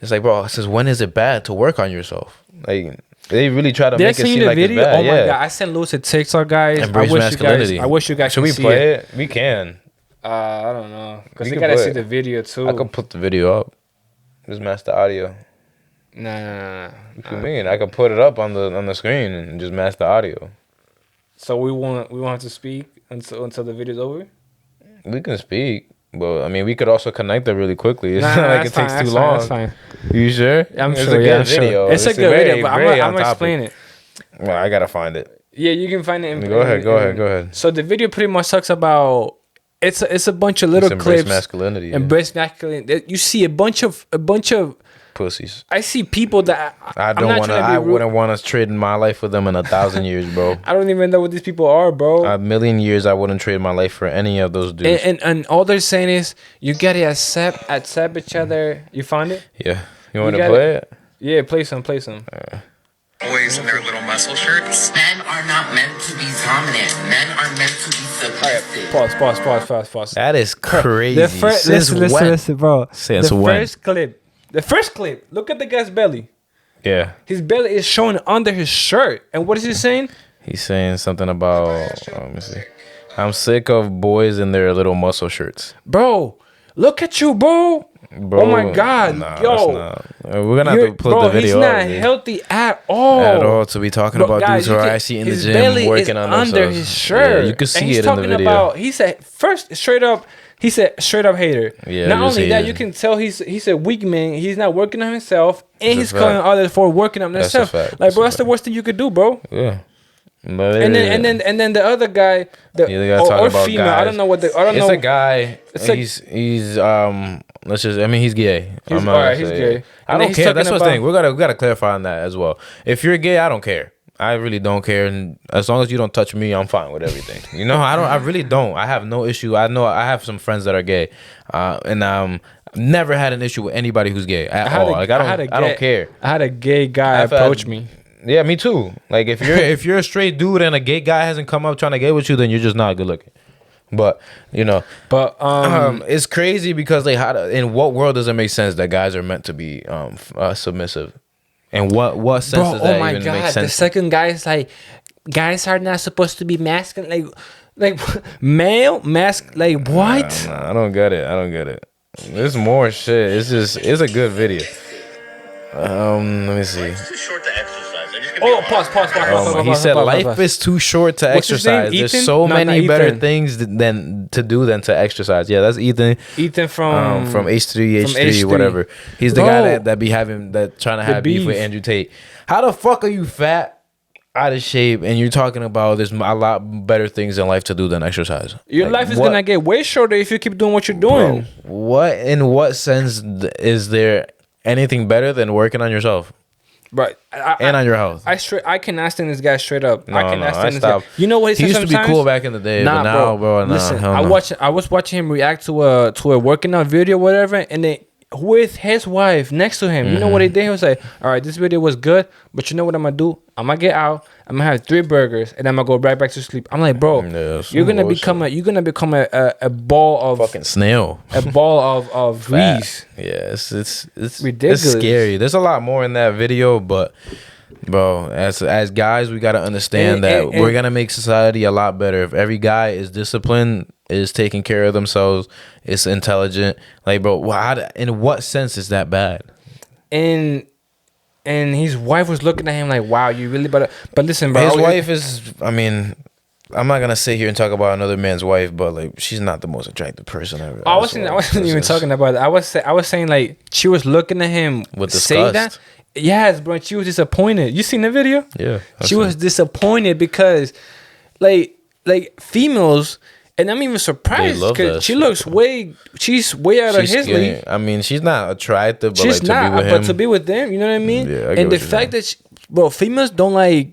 It's like, bro, since when is it bad to work on yourself? Like they really try to Did I make it send seem you the like video? it's bad. Oh my yeah. god! I sent Louis a TikTok, guys. Embrace masculinity. I wish you guys Should could we see play it. it? We can. I don't know, because We you can gotta play see it. the video too. I could put the video up. Just match the audio. Nah. What you mean? I could put it up on the screen and just match the audio. So we won't have to speak until the video's over. We can speak, but I mean, we could also connect it really quickly. It's Nah, not like that's it takes fine, too that's long. fine, that's fine. You sure? I'm It's sure. a good Yeah, I'm video. sure. It's a good video, but I'm gonna explain it. Well, I gotta find it. Yeah, you can find it. Go ahead. So the video pretty much talks about it's a bunch of little Just embrace clips. masculinity. Yeah. Embrace masculinity. You see a bunch of Pussies. I see people that I I'm don't not want to. trying to be I rude. wouldn't want to trade my life with them in 1,000 years, bro. I don't even know what these people are, bro. 1,000,000 years, I wouldn't trade my life for any of those dudes. And all they're saying is you gotta accept each other. You found it? Yeah, you want to gotta- play it? Yeah, play some. Boys in their little muscle shirts. Men are not meant to be dominant. Men are meant to be submissive. Pause. That is crazy. The first, Since when? listen, bro. Since the when? first clip. Look at the guy's belly. Yeah, His belly is showing under his shirt. And what is he saying? he's saying something about. Let me see. I'm sick of boys in their little muscle shirts. Bro, look at you, bro. Bro, Oh my God, nah, yo. that's not- we're gonna have to put the video he's up. not dude. healthy at all. At all to be talking Bro, about guys, dudes who you are can- actually in the his gym belly working is on under themselves. his shirt. Yeah, you can see And he's it in the talking video. about. He said first straight up. He said straight up hater. Yeah, Not just only that, hater. you can tell he's a weak man. He's not working on himself, and That's a he's fact. calling others for working on That's a themselves. fact. Like, bro, That's that's a the worst thing you could do, bro. Yeah. But And then the other guy, the other guy talking about female. guys. I don't know what I don't It's know. a guy. It's like- He's let's just. I mean, he's gay. He's- I'm not alright, gonna he's say gay. it. I And then don't he's care. talking That's what's the thing. about- We gotta clarify on that as well. If you're gay, I don't care. I really don't care, and as long as you don't touch me, I'm fine with everything. You know, I really don't. I have no issue. I know I have some friends that are gay, and never had an issue with anybody who's gay at all. I don't care. I had a gay guy approach me. Yeah, me too. Like if you're a straight dude and a gay guy hasn't come up trying to get with you, then you're just not good looking. But But it's crazy because in what world does it make sense that guys are meant to be submissive? And what sense bro, does that oh my even god, make the sense? second guy is like, guys are not supposed to be masculine. Like male mask. Like what? Nah, I don't get it. There's more shit. It's a good video. Let me see. It's too short to exercise. I just Oh, pause. He said life is too short to What's his name? exercise. There's Ethan? so No, many not better Ethan. things than to exercise. Yeah, that's Ethan. Ethan from H3, H3. whatever. He's the Bro. guy that be having that trying to have beef with beef. Andrew Tate. How the fuck are you fat, out of shape, and you're talking about there's a lot better things in life to do than exercise? Your Like, life is what- gonna get way shorter if you keep doing what you're doing. Bro, what in what sense is there anything better than working on yourself But and on your health? I cannot stand this guy straight up. I cannot stand this guy. stopped. You know what He he used said to be sometimes? cool back in the day, but now, bro, nah, listen, hell no. I was watching him react to a working out video, whatever, and then with his wife next to him. You know what he did? He was like, "All right, this video was good, but you know what I'm gonna do? I'm gonna get out. I'm gonna have 3 burgers, and I'm gonna go right back to sleep." I'm like, bro, Yeah, some you're gonna bullshit. become a ball of Fucking snail. a ball of grease. Yeah, it's Ridiculous. It's scary. There's a lot more in that video, but bro, as guys, we gotta understand that And- we're gonna make society a lot better if every guy is disciplined, is taking care of themselves, is intelligent. Like, bro, in what sense is that bad? And his wife was looking at him like, "Wow, you really better." But listen, bro, His wife is. I mean, I'm not gonna sit here and talk about another man's wife, but like, she's not the most attractive person ever. I wasn't even talking about that. I was saying like she was looking at him With say disgust. that. Yes, bro. She was disappointed. You seen the video? Yeah, She was disappointed because, like females, and I'm even surprised love that because she shit, looks she's way out of his league. I mean, she's not attractive, but She's like not, to be with but him. to be with them, you know what I mean? Yeah, I get and the what you're fact that, bro, females don't like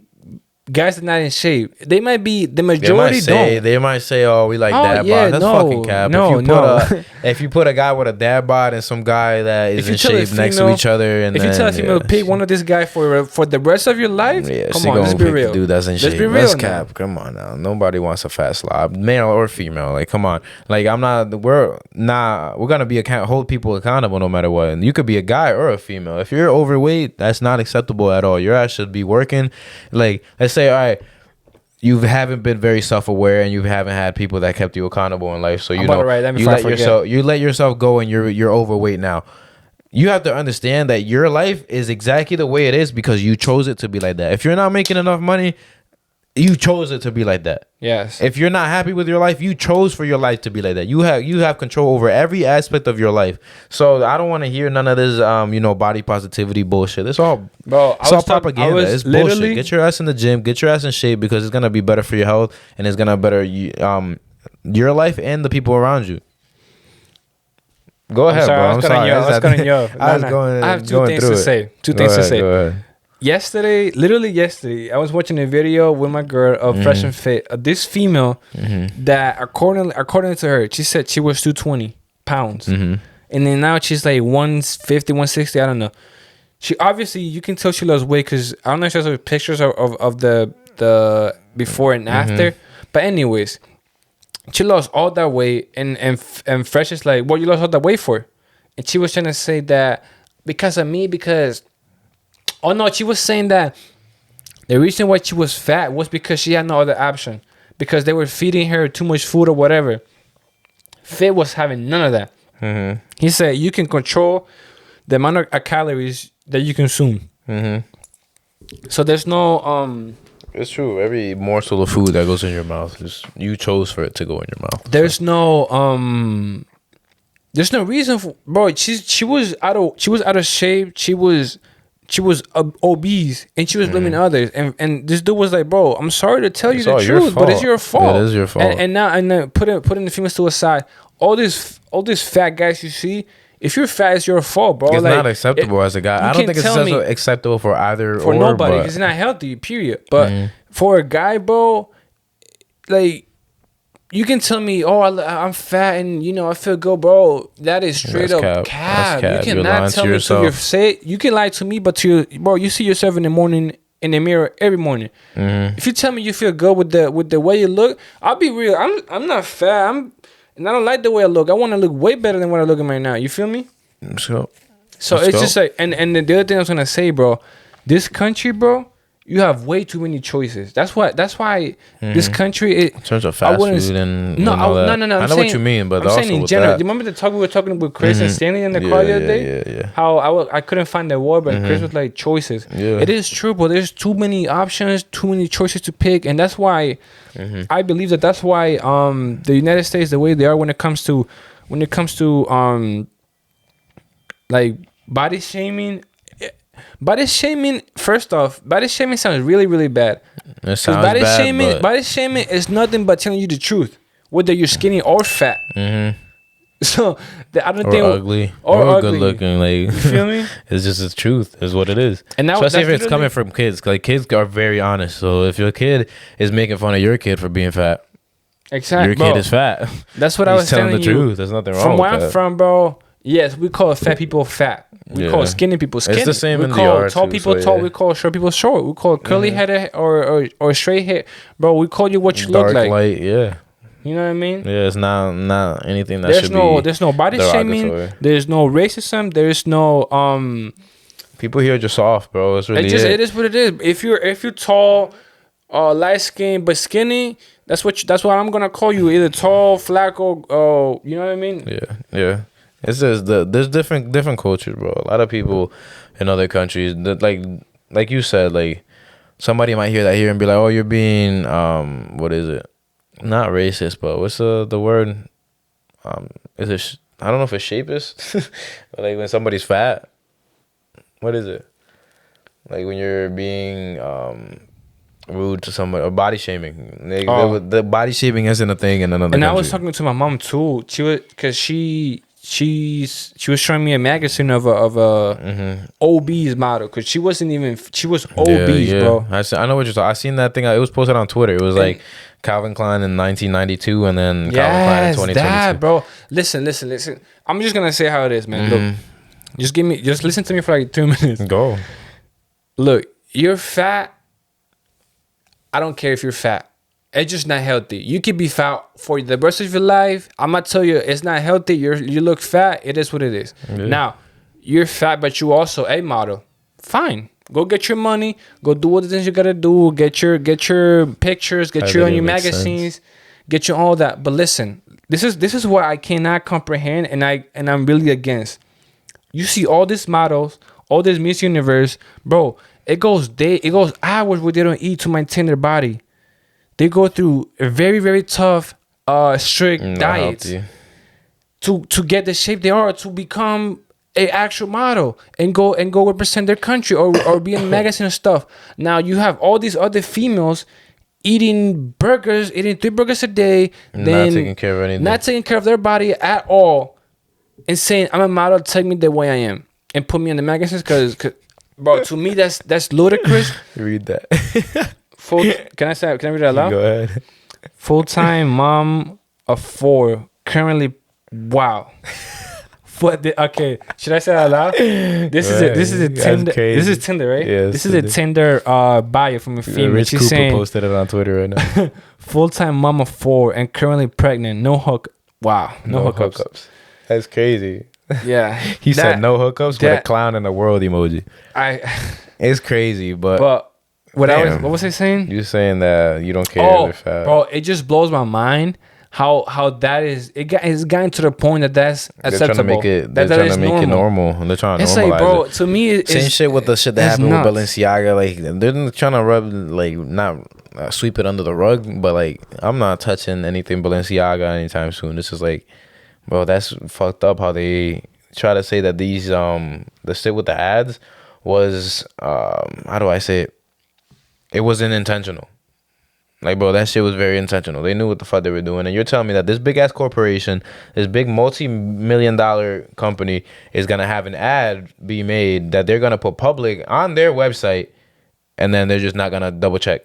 guys that not in shape. They might be the majority don't. They might say, "Oh, we like Oh, dad yeah, bod." That's no, fucking cap. no, If you put a guy with a dad bod and some guy that is If you in tell a shape next to female- each other, and If you tell a female pick one of this guy for the rest of your life, yeah, come she on, gonna let's be pick real. the dude that's in Let's shape. be real That's now. cap. Come on now. Nobody wants a fat slob, male or female. Like, come on. Like, we're gonna hold people accountable no matter what. And you could be a guy or a female. If you're overweight, that's not acceptable at all. Your ass should be working. Like, let's say, all right, you haven't been very self-aware and you haven't had people that kept you accountable in life. So you know, you let yourself go and you're overweight now. You have to understand that your life is exactly the way it is because you chose it to be like that. If you're not making enough money, you chose it to be like that. Yes. If you're not happy with your life, you chose for your life to be like that. You have control over every aspect of your life. So I don't want to hear none of this body positivity bullshit. It's all propaganda. It's bullshit. Get your ass in the gym, get your ass in shape because it's gonna be better for your health and it's gonna better your life and the people around you. Go ahead, bro. I'm sorry. I was cutting you off. I have two things to say. Go ahead. Literally yesterday, I was watching a video with my girl of Fresh and Fit. This female that according to her, she said she was 220 pounds. And then now she's like 150, 160, I don't know. She obviously, you can tell she lost weight because I don't know if she has pictures of the before and after. But anyways, she lost all that weight and Fresh is like, what you lost all that weight for? And she was trying to say that because of me, oh no, she was saying that the reason why she was fat was because she had no other option. Because they were feeding her too much food or whatever. Fit was having none of that. He said you can control the amount of calories that you consume. So there's no It's true. Every morsel of food that goes in your mouth you chose for it to go in your mouth. There's no reason for, bro. She was out of shape. She was she was obese and she was blaming others, and this dude was like, bro, I'm sorry to tell you It's the all your truth, but it's fault. your fault. It is your fault. And now putting the females to the side, all these fat guys you see, if you're fat, it's your fault, bro. It's like, not acceptable as a guy. I don't think it's acceptable for either for or, nobody, but because it's not healthy, period. But for a guy, bro, like, you can tell me, oh, I'm fat and I feel good, bro. That is straight That's up cap. cap. That's cap. You You're cannot lying tell to me yourself. you can lie to me, but bro, you see yourself in the morning in the mirror every morning. If you tell me you feel good with the way you look, I'll be real. I'm not fat. And I don't like the way I look. I want to look way better than what I'm looking right now. You feel me? So It's just like, and the other thing I was gonna say, bro, this country, bro, you have way too many choices. That's why this country. in terms of fast food and all that. No. I know what you mean, but I'm also saying in with general. that. Do you remember the talk we were talking with Chris and Stanley in the car the other day? Yeah. How I couldn't find the word, but Chris was like choices. Yeah. It is true, but there's too many options, too many choices to pick, and that's why I believe that's why the United States the way they are when it comes to like body shaming. First off, body shaming sounds really, really bad. It sounds Body bad, shaming, but body shaming is nothing but telling you the truth, whether you're skinny or fat. So I don't think ugly or good ugly. looking. Like, You feel me? It's just the truth. Is what it is. And now especially if that's it's coming from kids. Like kids are very honest. So if your kid is making fun of your kid for being fat, Exactly, your kid is fat. That's what I was telling telling the you. truth. There's nothing wrong From with where I'm that. from, bro. Yes, we call fat people fat. We call skinny people skinny. It's the same we in the call yard tall too, people so tall. yeah. We call short people short. We call curly headed or straight hair, bro. We call you what you look Dark like. light, yeah. You know what I mean? Yeah, it's not anything that should There's no body shaming. derogatory. There's no racism. There's no People here are just soft, bro. It's really it is what it is. If you're tall, light skinned but skinny, that's what I'm gonna call you. Either tall, flat, or you know what I mean? Yeah. It's just there's different cultures, bro. A lot of people in other countries that like you said, like somebody might hear that here and be like, oh, you're being what is it? Not racist, but what's the word? Is it? I don't know if it's shapist. But like when somebody's fat. What is it? Like when you're being rude to somebody or body shaming. The body shaming isn't a thing in another. And country. I was talking to my mom too. She was because she was showing me a magazine of a obese model because she was obese, bro. I know what you're talking. I seen that thing. It was posted on Twitter. It was like Calvin Klein in 1992 and then Calvin Klein in 2022. That, bro. Listen. I'm just gonna say how it is, man. Look, just listen to me for like 2 minutes. Go. Look, you're fat. I don't care if you're fat. It's just not healthy. You could be fat for the rest of your life. I'm gonna tell you, it's not healthy. You look fat. It is what it is. Yeah. Now, you're fat, but you also a model. Fine. Go get your money. Go do all the things you gotta do. Get your pictures. Get you on your magazines. Get you all that. But listen, this is what I cannot comprehend, and I'm really against. You see all these models, all this Miss Universe, bro. It goes hours where they don't eat to maintain their body. They go through a very, very tough, strict diets to get the shape they are to become a actual model and go represent their country or be in magazine and stuff. Now you have all these other females eating 3 burgers a day, then not taking care of anything, not taking care of their body at all, and saying I'm a model, take me the way I am and put me in the magazines because bro, to me that's ludicrous. Read that. Can I read it out loud? Go ahead. Full-time mom of 4, currently. Wow. Okay, should I say it out loud? This is a Tinder. This is Tinder, right? Yeah, this is a Tinder bio from a female. Rich She's Cooper saying posted it on Twitter right now. full-time mom of 4 and currently pregnant. No hookups. That's crazy. Yeah, He said no hookups with a clown and a world emoji. It's crazy, but what was I saying? You're saying that you don't care if they're fat. Bro, it just blows my mind how that is. It's gotten to the point that that's acceptable. They're trying to make it normal. They're trying to normalize like, bro, it. To me, Same shit with the shit that happened nuts. with Balenciaga. Like they're trying to rub, like, not sweep it under the rug, but like I'm not touching anything Balenciaga anytime soon. This is like, bro, that's fucked up how they try to say that these the shit with the ads was how do I say it? It wasn't intentional. Like, bro, that shit was very intentional. They knew what the fuck they were doing. And you're telling me that this big ass corporation, this big multi-million-dollar company is gonna have an ad be made that they're gonna put public on their website, and then they're just not gonna double check.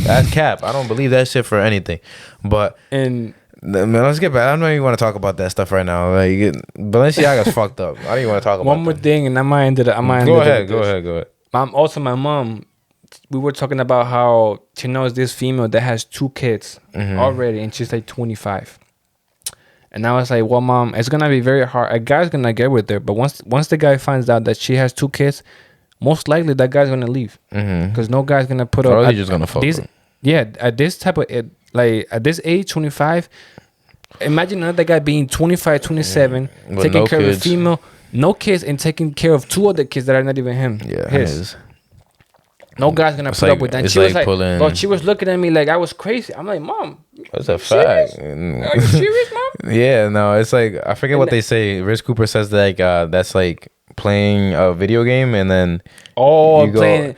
That's cap. I don't believe that shit for anything. But And man, let's get back. I don't even want to talk about that stuff right now. Like, Balenciaga's fucked up. I don't even want to talk about one more that. thing, and I might end it. Go ahead. Also, my mom, we were talking about how she knows this female that has 2 kids already, and she's like 25. And I was like, well, mom, it's gonna be very hard. A guy's gonna get with her, but once the guy finds out that she has 2 kids, most likely that guy's gonna leave, because no guy's gonna put up. Or he's just gonna fuck this. her. Yeah, at this type of at this age, 25. Imagine another guy being 25, 27, With taking no care of kids. a female, no kids, and taking care of 2 other kids that are not even him. Yeah, his. No guy's gonna It's put like- up with that. it's She was like like, pulling- bro, she was looking at me like I was crazy. I'm like, mom, That's a serious? fact. Are you serious, mom? Yeah, no, it's like I forget And what they say. Rich Cooper says like that's like playing a video game, and then Oh, you go, playing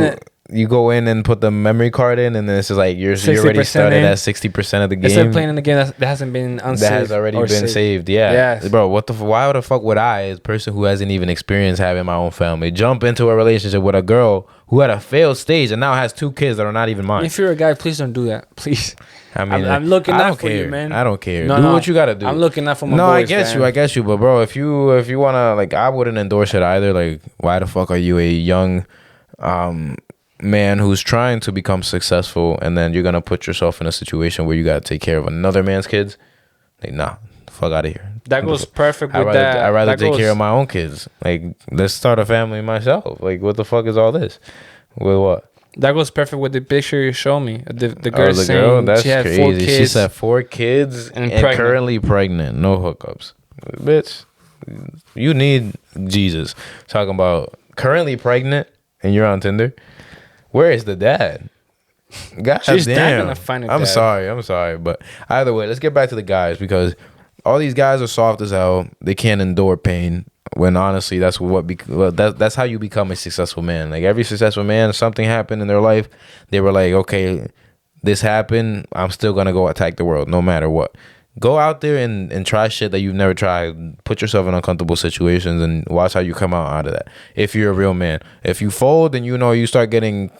it. you go in and put the memory card in, and then it's just like you're 60% already started in. at 60% of the Instead of game. playing in a game that hasn't been unsaved, That has already or been saved. Yeah. Yes. Bro, what the why the fuck would I, as a person who hasn't even experienced having my own family, jump into a relationship with a girl who had a failed stage and now has 2 kids that are not even mine? If you're a guy, please don't do that, please. I mean, I'm looking I out don't for you, care. man. I don't care. No, Do no, what you gotta do. I'm looking out for my No, boys, I get you, but bro, if you wanna, like, I wouldn't endorse it either. Like, why the fuck are you a young man who's trying to become successful, and then you're gonna put yourself in a situation where you gotta take care of another man's kids? Like, nah, the fuck out of here. That goes perfect I'd with rather, that. I'd rather that take goes, care of my own kids. Like, let's start a family myself. Like, what the fuck is all this? With what? That goes perfect with the picture you showed me. The girl Oh, the saying girl? That's she had crazy. 4 kids. She said 4 kids and pregnant. currently pregnant. No hookups. Bitch, you need Jesus. Talking about currently pregnant and you're on Tinder. Where is the dad? God She's not damn. gonna find a I'm dad. sorry. But either way, let's get back to the guys, because all these guys are soft as hell. They can't endure pain. When honestly, that's that's how you become a successful man. Like, every successful man, something happened in their life. They were like, okay, this happened. I'm still gonna go attack the world, no matter what. Go out there and try shit that you've never tried. Put yourself in uncomfortable situations and watch how you come out of that. If you're a real man, if you fold and you start getting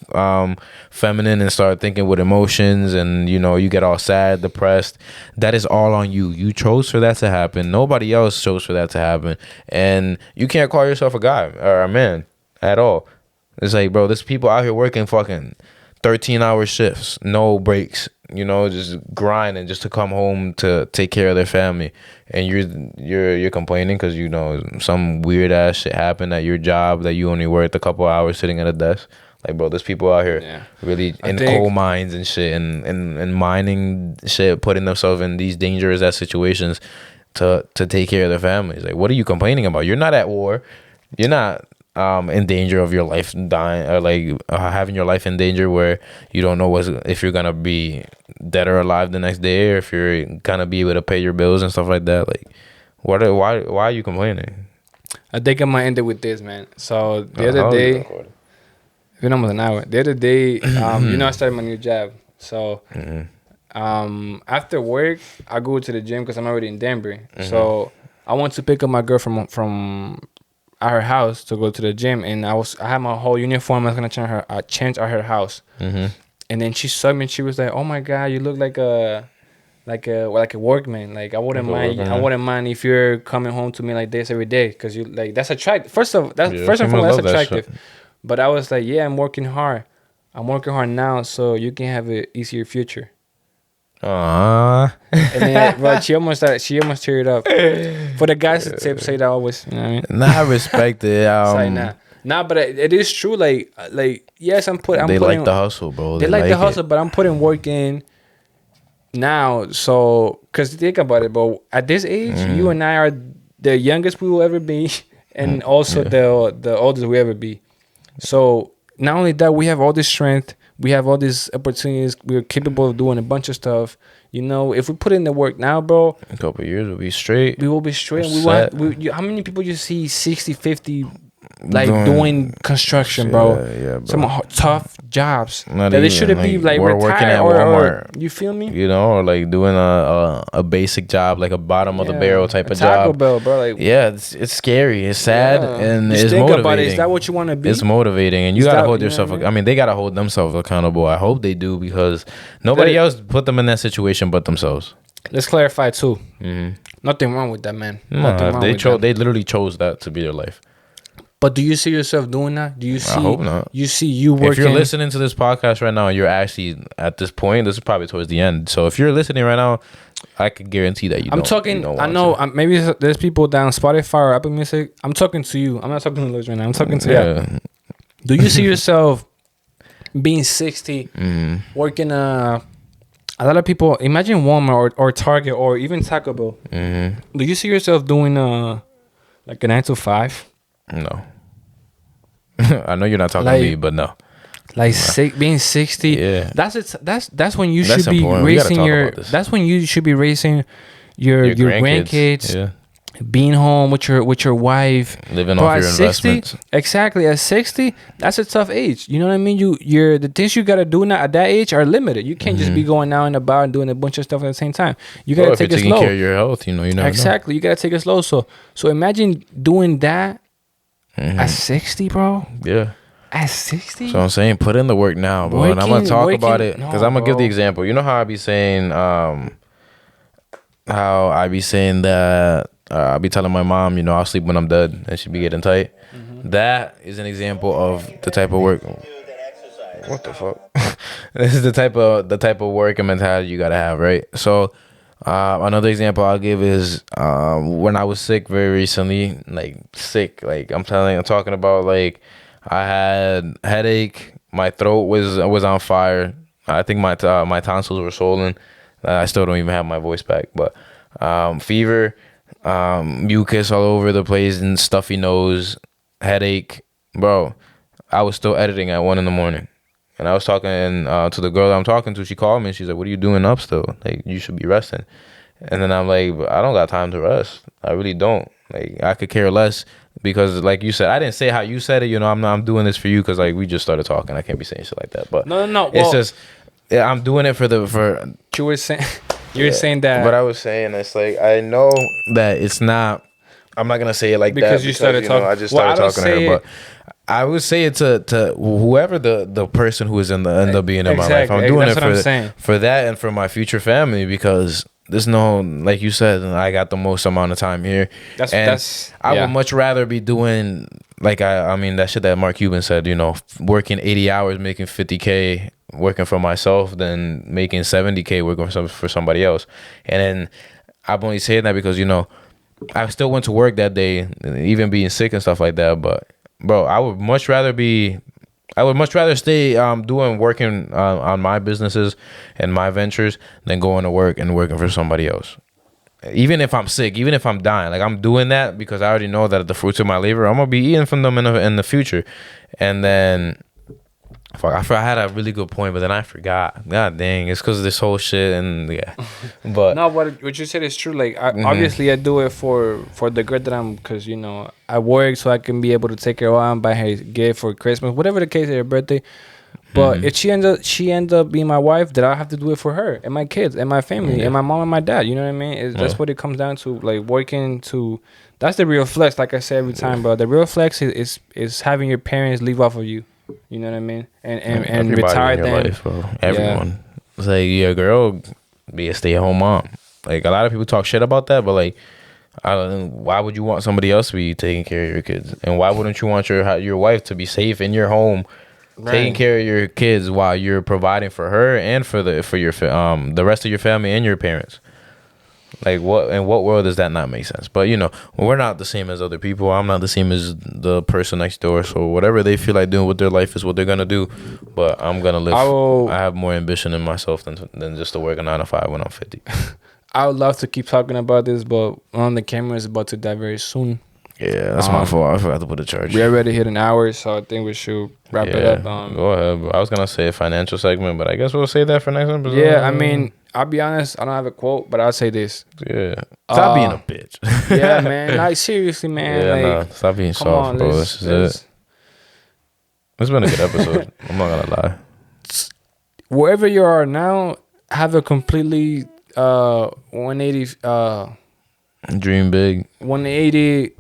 feminine and start thinking with emotions, and you get all sad, depressed, that is all on you. You chose for that to happen. Nobody else chose for that to happen, and you can't call yourself a guy or a man at all. It's like, bro, there's people out here working fucking 13-hour shifts, no breaks. Just grinding just to come home to take care of their family, and you're complaining because some weird ass shit happened at your job that you only worked a couple hours sitting at a desk. Like, bro, there's people out here really in coal mines and shit, and mining shit, putting themselves in these dangerous ass situations to take care of their families. Like, what are you complaining about? You're not at war. You're not in danger of your life dying, or like having your life in danger where you don't know if you're gonna be dead or alive the next day, or if you're gonna be able to pay your bills and stuff like that. Like, why are you complaining? I think I might end it with this, man. So the other day, it's been almost an hour. The other day, I started my new job. So after work, I go to the gym because I'm already in Denver. So I want to pick up my girl from at her house to go to the gym, and I had my whole uniform. I was gonna change at her house, and then she saw me and she was like, "Oh my god, you look like a workman. Like, I wouldn't mind if you're coming home to me like this every day, because you like that's attractive. First and foremost, that's attractive." But I was like, "Yeah, I'm working hard. I'm working hard now, so you can have an easier future." And then, but she almost teared up. For the guys to say that always, you know what I mean? Nah, I respect it. Sorry, nah, but it is true. Like yes, they like the hustle, bro. They like the hustle, but I'm putting work in now. So, cause think about it, bro. At this age, you and I are the youngest we will ever be, and also the oldest we ever be. So not only that, we have all this strength. We have all these opportunities. We're capable of doing a bunch of stuff. If we put in the work now, bro, a couple of years we'll be straight. We will be straight. How many people you see 60, 50 like doing construction, bro. Yeah, bro. Some tough jobs Not that they even, shouldn't be like or retired working at or Walmart. you feel me? You know, or like doing a basic job, like a bottom of the barrel type a of Taco job. Bell, bro. Like, Yeah, it's scary. It's sad, and Just it's think motivating. about it. Is that what you want to be? It's motivating, and you Is gotta that- hold you know yourself. what I mean? I mean, they gotta hold themselves accountable. I hope they do because nobody else put them in that situation but themselves. Let's clarify too. Nothing wrong with that, man. Nothing wrong They with that. They literally chose that to be their life. But do you see yourself doing that? Do you see? I hope not. You see you working. If you're listening to this podcast right now, and you're actually at this point. This is probably towards the end. So if you're listening right now, I can guarantee that you. I'm talking. I know. Maybe there's people down Spotify or Apple Music. I'm talking to you. I'm not talking to Liz right now. I'm talking to you. Do you see yourself being 60, working a lot of people? Imagine Walmart or Target or even Taco Bell. Do you see yourself doing like a 9 to 5? No. I know you're not talking to me, but no. Like being 60. Yeah. That's when you should be important. raising your. That's when you should be raising your grandkids. Yeah. Being home with your wife, Living off your investments. Exactly, at 60, that's a tough age. You know what I mean? You're the things you gotta do now at that age are limited. You can't just be going out and about and doing a bunch of stuff at the same time. You gotta take it slow. Taking care of your health, you never exactly. You gotta take it slow. So imagine doing that at 60, bro. Yeah. At 60. So I'm saying, put in the work now, bro. And I'm gonna talk about it because I'm gonna give the example. You know how I be saying, that. I'll be telling my mom, I'll sleep when I'm dead, and she be getting tight. That is an example of the type of work. What the fuck? This is the type of work and mentality you gotta have, right? So, another example I'll give is when I was sick very recently, like I'm talking about, like I had headache, my throat was on fire. I think my tonsils were swollen. I still don't even have my voice back, but fever. Mucus all over the place and stuffy nose, headache, bro. I was still editing at 1 a.m, and I was talking to the girl that I'm talking to. She called me and she's like, "What are you doing up still? Like, you should be resting." And then I'm like, "I don't got time to rest. I really don't. Like, I could care less because, like you said, I didn't say how you said it. I'm doing this for you because like we just started talking. I can't be saying shit like that. But No. It's just, yeah, I'm doing it for. You were saying. You're saying that. But I was saying, it's like, I know that it's not, I'm not going to say it like because that. you started talking. I just started talking to her. But I would say it to whoever the person who is end up being in my life. I'm doing it for that and for my future family because there's no, like you said, I got the most amount of time here. I would much rather be doing, like, I mean, that shit that Mark Cuban said, working 80 hours, making 50K, working for myself than making 70K working for somebody else. And then I'm only saying that because I still went to work that day, even being sick and stuff like that. But bro, I would much rather stay working on my businesses and my ventures than going to work and working for somebody else. Even if I'm sick, even if I'm dying, like I'm doing that because I already know that the fruits of my labor, I'm gonna be eating from them in the future. And then I had a really good point, but then I forgot. God dang, it's because of this whole shit and yeah. But no, what you said is true. Like obviously, I do it for the good that I'm, because I work so I can be able to take care of her and buy her a gift for Christmas, whatever the case, her birthday. But if she ends up being my wife, then I have to do it for her and my kids and my family and my mom and my dad. You know what I mean? That's what it comes down to. Like working to. That's the real flex. Like I say every time, bro. The real flex is having your parents leave off of you. You know what I mean? And retire them. Life, everyone. Yeah. It's like, your girl be a stay-at-home mom. Like, a lot of people talk shit about that, but like, why would you want somebody else to be taking care of your kids? And why wouldn't you want your wife to be safe in your home, taking care of your kids while you're providing for her and for your the rest of your family and your parents? Like, in what world does that not make sense? But we're not the same as other people. I'm not the same as the person next door. So whatever they feel like doing with their life is what they're gonna do. But I'm gonna live. I have more ambition in myself than just to work a 9 to 5 when I'm 50. I would love to keep talking about this, but on the camera is about to die very soon. Yeah, that's my fault. I forgot to put a charge. We already hit an hour, so I think we should wrap it up. Go ahead. I was gonna say a financial segment, but I guess we'll say that for next episode. Yeah, I mean, I'll be honest. I don't have a quote, but I'll say this. Yeah. Stop being a bitch. Yeah, man. Like seriously, man. Yeah, like, nah. Stop being come soft, on, bro. This is it. It's been a good episode. I'm not gonna lie. Wherever you are now, have a completely 180 Dream big. 180 is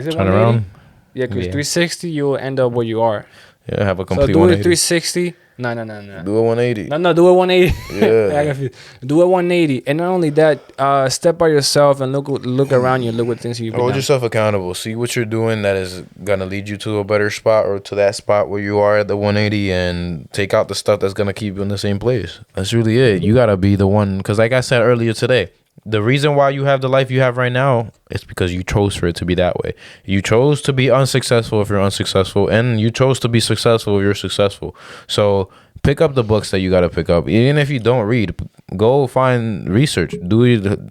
it Turn 180? around. Yeah, because Yeah. 360 you'll end up where you are. Yeah, have a So complete do it 180. 360. No. Do a 180. No, do it 180. Yeah. I got confused. Do it 180. And not only that, step by yourself and look around you, look what things you've been Hold doing. yourself accountable. See what you're doing that is gonna lead you to a better spot or to that spot where you are at the 180, and take out the stuff that's gonna keep you in the same place. That's really it. You gotta be the one, because like I said earlier today, the reason why you have the life you have right now is because you chose for it to be that way. You chose to be unsuccessful if you're unsuccessful, and you chose to be successful if you're successful. So pick up the books that you got to pick up. Even if you don't read, go find research.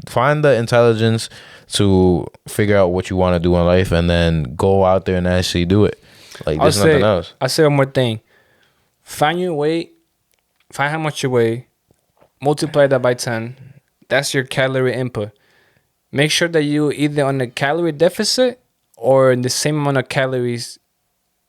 Find the intelligence to figure out what you want to do in life, and then go out there and actually do it. Like, there's nothing else. I'll say one more thing. Find your weight. Find how much you weigh. Multiply that by 10. That's your calorie input. Make sure that you either on a calorie deficit or in the same amount of calories,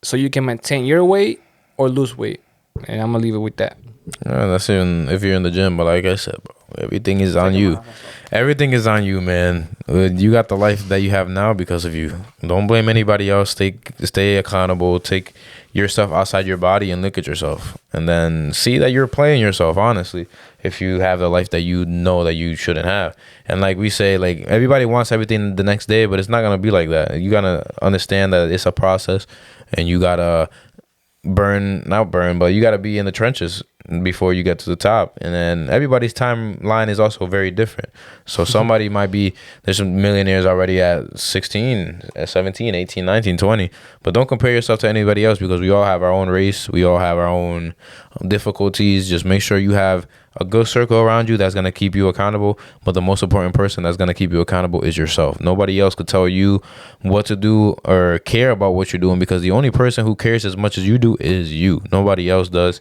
so you can maintain your weight or lose weight. And I'm gonna leave it with that. Yeah, that's even if you're in the gym. But like I said, bro, everything is on you. Everything is on you, man. You got the life that you have now because of you. Don't blame anybody else. Stay accountable. Take yourself outside your body and look at yourself, and then see that you're playing yourself. Honestly, if you have the life that you know that you shouldn't have, and like we say, like everybody wants everything the next day, but it's not gonna be like that. You gotta understand that it's a process, and you gotta not burn, but you got to be in the trenches before you get to the top. And then everybody's timeline is also very different. So somebody might be, there's some millionaires already at 16, at 17, 18, 19, 20. But don't compare yourself to anybody else, because we all have our own race. We all have our own difficulties. Just make sure you have a good circle around you that's going to keep you accountable. But the most important person that's going to keep you accountable is yourself. Nobody else could tell you what to do or care about what you're doing, because the only person who cares as much as you do is you. Nobody else does.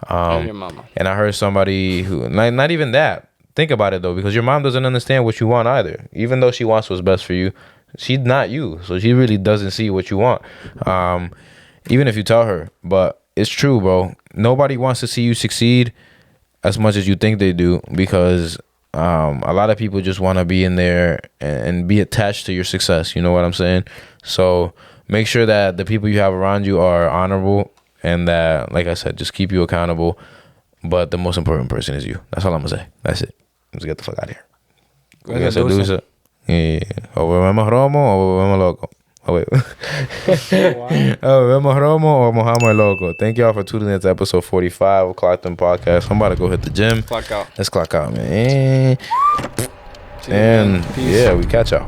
Your mama. And I heard somebody who, not even that. Think about it though, because your mom doesn't understand what you want either. Even though she wants what's best for you, she's not you. So she really doesn't see what you want. Even if you tell her. But it's true, bro. Nobody wants to see you succeed as much as you think they do, because a lot of people just want to be in there and be attached to your success. You know what I'm saying? So make sure that the people you have around you are honorable, and that, like I said, just keep you accountable. But the most important person is you. That's all I'm going to say. That's it. Let's get the fuck out of here. Yeah. O bebemos romo o bebemos loco. Oh, wait. Bebemos romo o mojamos el loco. Thank y'all for tuning in to episode 45 of Clocked In Podcast. I'm about to go hit the gym. Clock out. Let's clock out, man. And Peace. yeah, we catch y'all.